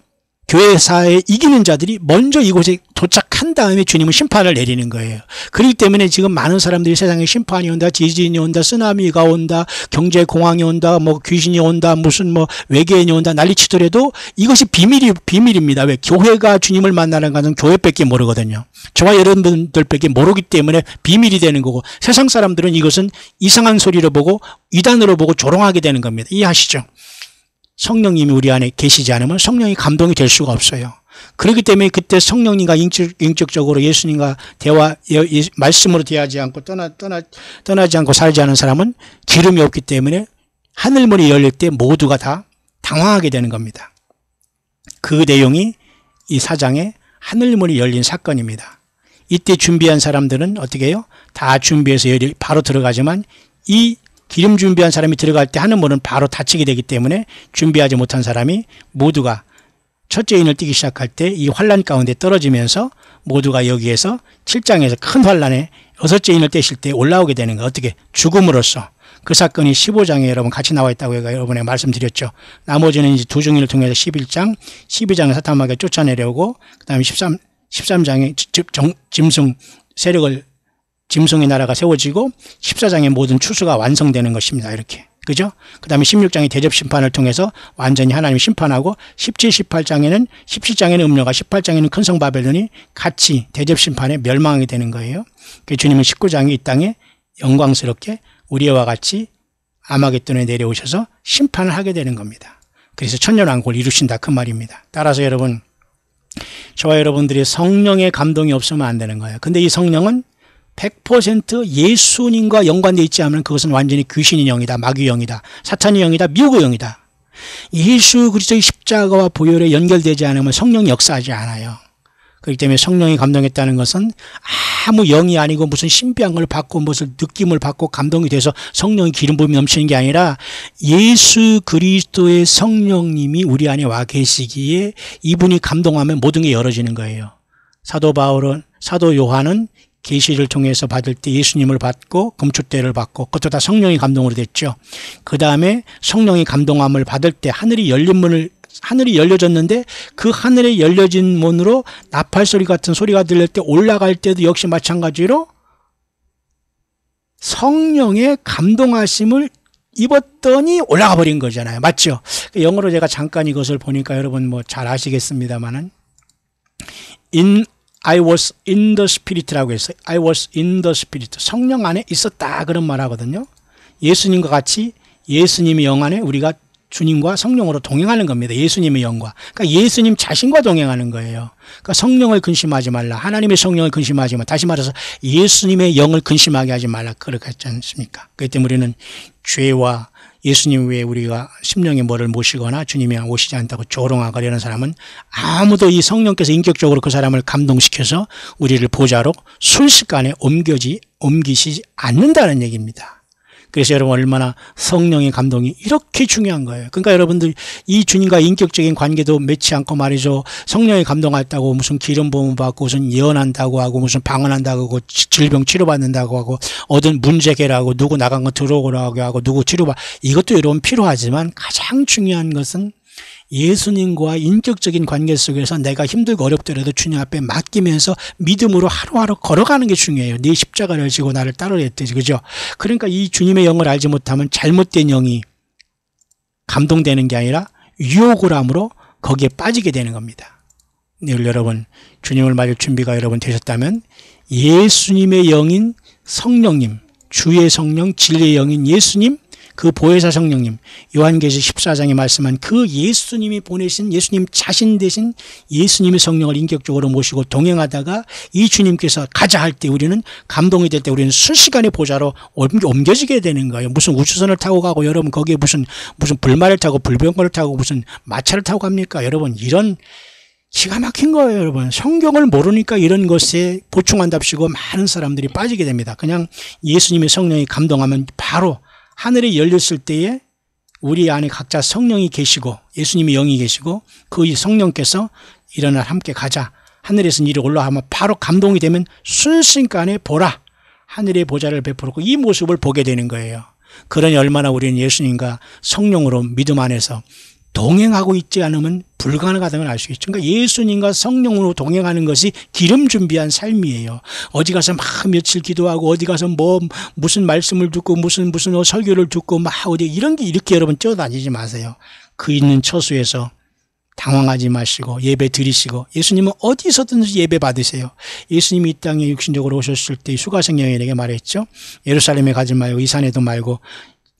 교회사에 이기는 자들이 먼저 이곳에 도착한 다음에 주님은 심판을 내리는 거예요. 그렇기 때문에 지금 많은 사람들이 세상에 심판이 온다, 지진이 온다, 쓰나미가 온다, 경제공황이 온다, 뭐 귀신이 온다, 무슨 뭐 외계인이 온다 난리치더라도 이것이 비밀입니다. 왜? 교회가 주님을 만나는 것은 교회밖에 모르거든요. 저와 여러분들밖에 모르기 때문에 비밀이 되는 거고, 세상 사람들은 이것은 이상한 소리로 보고 이단으로 보고 조롱하게 되는 겁니다. 이해하시죠? 성령님이 우리 안에 계시지 않으면 성령이 감동이 될 수가 없어요. 그렇기 때문에 그때 성령님과 인격적으로 예수님과 말씀으로 대하지 않고 떠나지 않고 살지 않은 사람은 기름이 없기 때문에 하늘문이 열릴 때 모두가 다 당황하게 되는 겁니다. 그 내용이 이 4장의 하늘문이 열린 사건입니다. 이때 준비한 사람들은 어떻게 해요? 다 준비해서 바로 들어가지만 이 기름 준비한 사람이 들어갈 때 하늘문은 바로 닫히게 되기 때문에 준비하지 못한 사람이 모두가 첫째 인을 띄기 시작할 때 이 환란 가운데 떨어지면서 모두가 여기에서 7장에서 큰 환란에 여섯째 인을 떼실 때 올라오게 되는 거예요. 어떻게? 죽음으로써. 그 사건이 15장에 여러분 같이 나와 있다고 여러분에게 말씀드렸죠. 나머지는 이제 두 증인을 통해서 11장, 12장에 사탄마귀가 쫓아내려오고, 그 다음에 13장에 짐승 세력을 짐승의 나라가 세워지고 14장의 모든 추수가 완성되는 것입니다. 이렇게. 그죠? 그 다음에 16장의 대접심판을 통해서 완전히 하나님이 심판하고 17, 18장에는 17장에는 음녀가 18장에는 큰성 바벨론이 같이 대접심판에 멸망하게 되는 거예요. 그 주님은 19장에 이 땅에 영광스럽게 우리와 같이 아마겟돈에 내려오셔서 심판을 하게 되는 겁니다. 그래서 천년왕국을 이루신다 그 말입니다. 따라서 여러분, 저와 여러분들이 성령의 감동이 없으면 안 되는 거예요. 근데 이 성령은 100% 예수님과 연관되어 있지 않으면 그것은 완전히 귀신의 영이다, 마귀의 영이다, 사탄의 영이다, 미혹의 영이다. 예수 그리스도의 십자가와 보혈에 연결되지 않으면 성령이 역사하지 않아요. 그렇기 때문에 성령이 감동했다는 것은 아무 영이 아니고 무슨 신비한 걸 받고 무슨 느낌을 받고 감동이 돼서 성령의 기름 부음이 넘치는 게 아니라 예수 그리스도의 성령님이 우리 안에 와 계시기에 이분이 감동하면 모든 게 열어지는 거예요. 사도 요한은 계시를 통해서 받을 때 예수님을 받고 금축대를 받고 그것도 다 성령의 감동으로 됐죠. 그 다음에 성령의 감동함을 받을 때 하늘이 열려졌는데 그 하늘에 열려진 문으로 나팔소리 같은 소리가 들릴 때 올라갈 때도 역시 마찬가지로 성령의 감동하심을 입었더니 올라가 버린 거잖아요. 맞죠? 영어로 제가 잠깐 이것을 보니까 여러분 뭐 잘 아시겠습니다만은 I was in the Spirit라고 해서 I was in the Spirit. 성령 안에 있었다 그런 말 하거든요. 예수님과 같이 예수님의 영 안에 우리가 주님과 성령으로 동행하는 겁니다. 예수님의 영과. 그러니까 예수님 자신과 동행하는 거예요. 그러니까 성령을 근심하지 말라. 하나님의 성령을 근심하지 마. 다시 말해서 예수님의 영을 근심하게 하지 말라. 그렇게 했지 않습니까? 그렇기 때문에 우리는 죄와 예수님 외에 우리가 심령의 뭐를 모시거나 주님이 오시지 않다고 조롱하거나 이런 사람은 아무도 이 성령께서 인격적으로 그 사람을 감동시켜서 우리를 보좌로 순식간에 옮기시지 않는다는 얘기입니다. 그래서 여러분 얼마나 성령의 감동이 이렇게 중요한 거예요. 그러니까 여러분들 이 주님과 인격적인 관계도 맺지 않고 말이죠. 성령의 감동했다고 무슨 기름 부음 받고 무슨 예언한다고 하고 무슨 방언한다고 하고 질병 치료받는다고 하고 얻은 문제 해결하고 누구 나간 거 들어오라고 하고 누구 치료받 이것도 여러분 필요하지만 가장 중요한 것은 예수님과 인격적인 관계 속에서 내가 힘들고 어렵더라도 주님 앞에 맡기면서 믿음으로 하루하루 걸어가는 게 중요해요. 네 십자가를 지고 나를 따르라 했듯이. 그죠? 그러니까 이 주님의 영을 알지 못하면 잘못된 영이 감동되는 게 아니라 유혹을 함으로 거기에 빠지게 되는 겁니다. 늘 여러분 주님을 맞을 준비가 여러분 되셨다면 예수님의 영인 성령님, 주의 성령, 진리의 영인 예수님, 그 보혜사 성령님, 요한계시 14장에 말씀한 그 예수님이 보내신 예수님 자신 대신 예수님의 성령을 인격적으로 모시고 동행하다가 이 주님께서 가자 할 때 우리는 감동이 될 때 우리는 순식간에 보좌로 옮겨지게 되는 거예요. 무슨 우주선을 타고 가고 여러분 거기에 무슨 불말을 타고 불병거를 타고 무슨 마차를 타고 갑니까? 여러분 이런 기가 막힌 거예요. 여러분 성경을 모르니까 이런 것에 보충한답시고 많은 사람들이 빠지게 됩니다. 그냥 예수님의 성령이 감동하면 바로 하늘이 열렸을 때에 우리 안에 각자 성령이 계시고 예수님의 영이 계시고 그 성령께서 일어나 함께 가자. 하늘에서 이리 올라가면 바로 감동이 되면 순식간에 보라. 하늘의 보좌를 베풀었고 이 모습을 보게 되는 거예요. 그러니 얼마나 우리는 예수님과 성령으로 믿음 안에서 동행하고 있지 않으면 불가능하다는 걸 알 수 있죠. 그러니까 예수님과 성령으로 동행하는 것이 기름 준비한 삶이에요. 어디 가서 막 며칠 기도하고 어디 가서 뭐 무슨 말씀을 듣고 무슨 설교를 듣고 막 어디 이런 게 이렇게 여러분 뛰어다니지 마세요. 그 있는 처소에서 당황하지 마시고 예배 드리시고 예수님은 어디서든지 예배 받으세요. 예수님이 이 땅에 육신적으로 오셨을 때 수가성 여인에게 말했죠. 예루살렘에 가지 말고 이 산에도 말고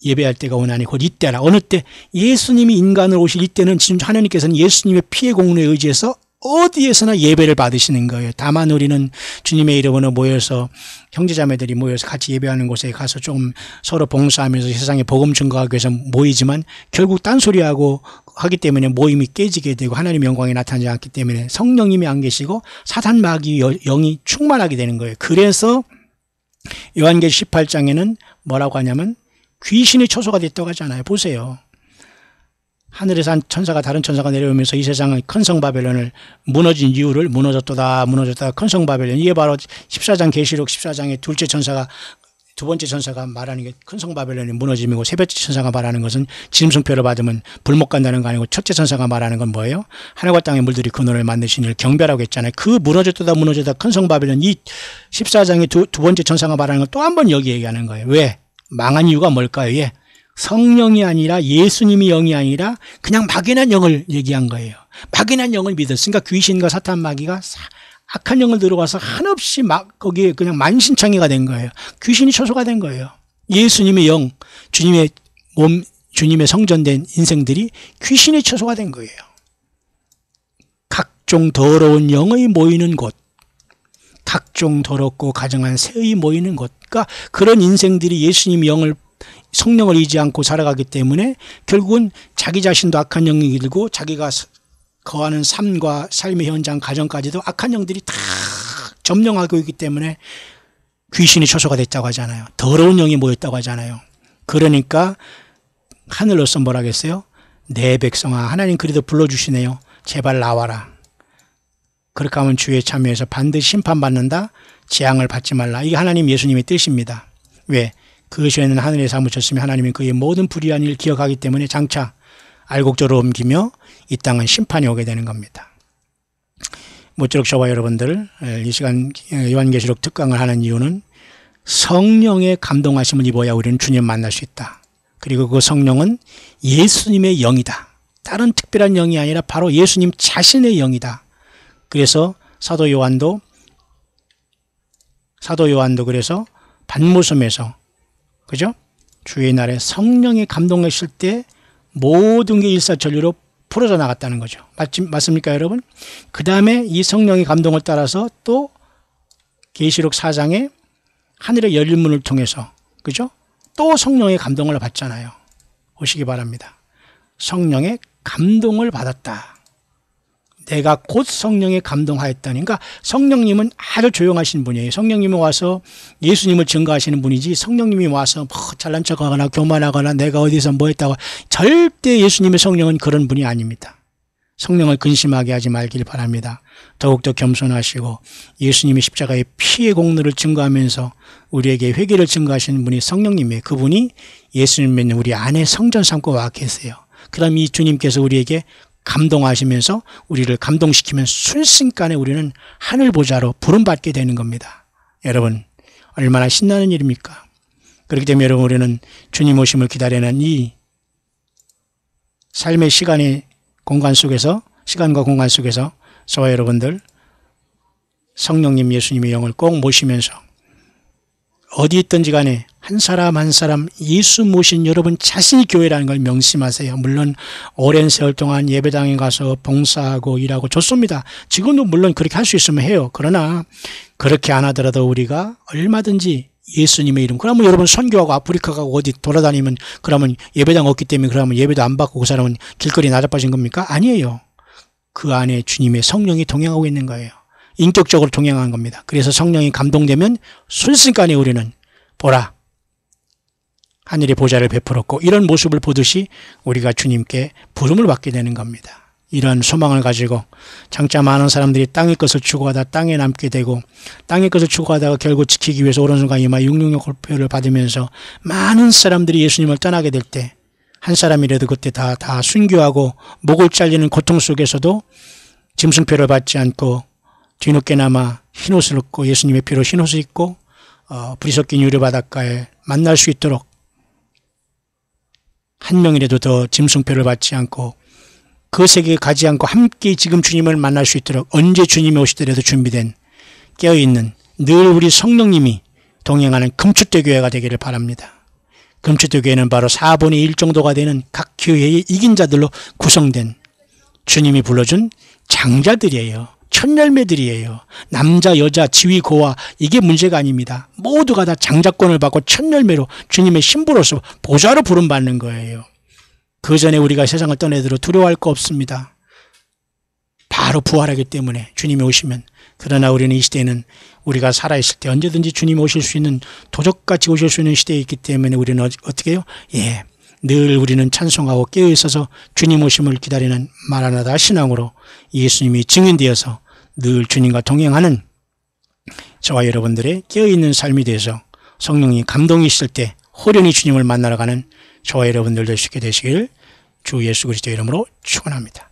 예배할 때가 오나니 곧 이때라. 어느 때 예수님이 인간으로 오실 이때는 지금 하나님께서는 예수님의 피의 공로에 의지해서 어디에서나 예배를 받으시는 거예요. 다만 우리는 주님의 이름으로 모여서 형제자매들이 모여서 같이 예배하는 곳에 가서 좀 서로 봉사하면서 세상에 복음 증거하기 위해서 모이지만 결국 딴소리하고 하기 때문에 모임이 깨지게 되고 하나님의 영광이 나타나지 않기 때문에 성령님이 안 계시고 사탄 마귀 영이 충만하게 되는 거예요. 그래서 요한계시록 18장에는 뭐라고 하냐면 귀신의 처소가 됐다고 하잖아요. 보세요. 하늘에서 한 천사가 다른 천사가 내려오면서 이 세상의 큰 성 바벨론을 무너진 이유를 무너졌다 큰 성 바벨론, 이게 바로 14장 계시록 14장의 두 번째 천사가 말하는 게 큰 성 바벨론이 무너짐이고 세 번째 천사가 말하는 것은 짐승표를 받으면 불못 간다는 거 아니고 첫째 천사가 말하는 건 뭐예요? 하늘과 땅의 물들이 그 눈을 만드신 이를 경배라고 했잖아요. 그 무너졌다 큰 성 바벨론, 이 14장의 두 번째 천사가 말하는 건 또 한 번 여기 얘기하는 거예요. 왜? 망한 이유가 뭘까요? 예. 성령이 아니라 예수님이 영이 아니라 그냥 막연한 영을 얘기한 거예요. 막연한 영을 믿었으니까 귀신과 사탄 마귀가 악한 영을 들어와서 한없이 막 거기에 그냥 만신창이가 된 거예요. 귀신이 처소가 된 거예요. 예수님의 영, 주님의 몸, 주님의 성전된 인생들이 귀신의 처소가 된 거예요. 각종 더러운 영의 모이는 곳, 각종 더럽고 가증한 새의 모이는 곳, 그러니까 그런 인생들이 예수님의 영을 성령을 의지 않고 살아가기 때문에 결국은 자기 자신도 악한 영이 들고 자기가 거하는 삶과 삶의 현장 가정까지도 악한 영들이 다 점령하고 있기 때문에 귀신이 처소가 됐다고 하잖아요. 더러운 영이 모였다고 하잖아요. 그러니까 하늘로서 뭐라 하겠어요? 내 백성아, 하나님 그래도 불러주시네요. 제발 나와라. 그렇게 하면 주에 참여해서 반드시 심판받는다. 재앙을 받지 말라. 이게 하나님 예수님의 뜻입니다. 왜? 그것에는 하늘에 사무쳤으며 하나님이 그의 모든 불의한 일을 기억하기 때문에 장차 알곡절을 옮기며 이 땅은 심판이 오게 되는 겁니다. 모쪼록 저와 여러분들 이 시간 요한계시록 특강을 하는 이유는 성령의 감동하심을 입어야 우리는 주님 만날 수 있다. 그리고 그 성령은 예수님의 영이다. 다른 특별한 영이 아니라 바로 예수님 자신의 영이다. 그래서 사도 요한도 그래서 반모섬에서 그죠? 주의 날에 성령이 감동하실 때 모든 게 일사천리로 풀어져 나갔다는 거죠. 맞습니까, 여러분? 그 다음에 이 성령의 감동을 따라서 또 계시록 4장에 하늘의 열린 문을 통해서 그죠? 또 성령의 감동을 받잖아요. 오시기 바랍니다. 성령의 감동을 받았다. 내가 곧 성령에 감동하였다니. 그러니까 성령님은 아주 조용하신 분이에요. 성령님이 와서 예수님을 증거하시는 분이지 성령님이 와서 뭐 잘난 척하거나 교만하거나 내가 어디서 뭐 했다고, 절대 예수님의 성령은 그런 분이 아닙니다. 성령을 근심하게 하지 말길 바랍니다. 더욱더 겸손하시고 예수님이 십자가의 피의 공로를 증거하면서 우리에게 회개를 증거하시는 분이 성령님이에요. 그분이 예수님은 우리 안에 성전 삼고 와 계세요. 그럼 이 주님께서 우리에게 감동하시면서 우리를 감동시키면 순식간에 우리는 하늘 보좌로 부름받게 되는 겁니다. 여러분, 얼마나 신나는 일입니까? 그렇기 때문에 여러분, 우리는 주님 오심을 기다리는 이 삶의 시간과 공간 속에서 저와 여러분들 성령님 예수님의 영을 꼭 모시면서 어디 있든지 간에 한 사람 한 사람 예수 모신 여러분 자신이 교회라는 걸 명심하세요. 물론 오랜 세월 동안 예배당에 가서 봉사하고 일하고 좋습니다. 지금도 물론 그렇게 할 수 있으면 해요. 그러나 그렇게 안 하더라도 우리가 얼마든지 예수님의 이름, 그러면 여러분 선교하고 아프리카 가고 어디 돌아다니면 그러면 예배당 없기 때문에 그러면 예배도 안 받고 그 사람은 길거리에 나자빠진 겁니까? 아니에요. 그 안에 주님의 성령이 동행하고 있는 거예요. 인격적으로 동행하는 겁니다. 그래서 성령이 감동되면 순식간에 우리는 보라, 하늘의 보좌를 베풀었고 이런 모습을 보듯이 우리가 주님께 부름을 받게 되는 겁니다. 이런 소망을 가지고 장차 많은 사람들이 땅의 것을 추구하다 땅에 남게 되고 땅의 것을 추구하다가 결국 지키기 위해서 오른손과 이마 666 골표를 받으면서 많은 사람들이 예수님을 떠나게 될 때 한 사람이라도 그때 다 순교하고 목을 잘리는 고통 속에서도 짐승표를 받지 않고 뒤늦게나마 흰옷을 입고 예수님의 피로 흰옷을 입고 불이 섞인 유리 바닷가에 만날 수 있도록 한 명이라도 더 짐승표를 받지 않고 그 세계에 가지 않고 함께 지금 주님을 만날 수 있도록 언제 주님이 오시더라도 준비된 깨어있는 늘 우리 성령님이 동행하는 금추대 교회가 되기를 바랍니다. 금추대 교회는 바로 4분의 1 정도가 되는 각 교회의 이긴 자들로 구성된 주님이 불러준 장자들이에요. 천열매들이에요. 남자 여자 지위 고하 이게 문제가 아닙니다. 모두가 다 장자권을 받고 천열매로 주님의 신부로서 보좌로 부름받는 거예요. 그 전에 우리가 세상을 떠나들어 두려워할 거 없습니다. 바로 부활하기 때문에 주님이 오시면. 그러나 우리는 이 시대에는 우리가 살아있을 때 언제든지 주님이 오실 수 있는 도적같이 오실 수 있는 시대에 있기 때문에 우리는 어떻게 해요? 늘 우리는 찬송하고 깨어있어서 주님 오심을 기다리는 마라나다 신앙으로 예수님이 증인되어서 늘 주님과 동행하는 저와 여러분들의 깨어있는 삶이 되어서 성령이 감동이 있을 때 호련히 주님을 만나러 가는 저와 여러분들 될 수 있게 되시길 주 예수 그리스도의 이름으로 축원합니다.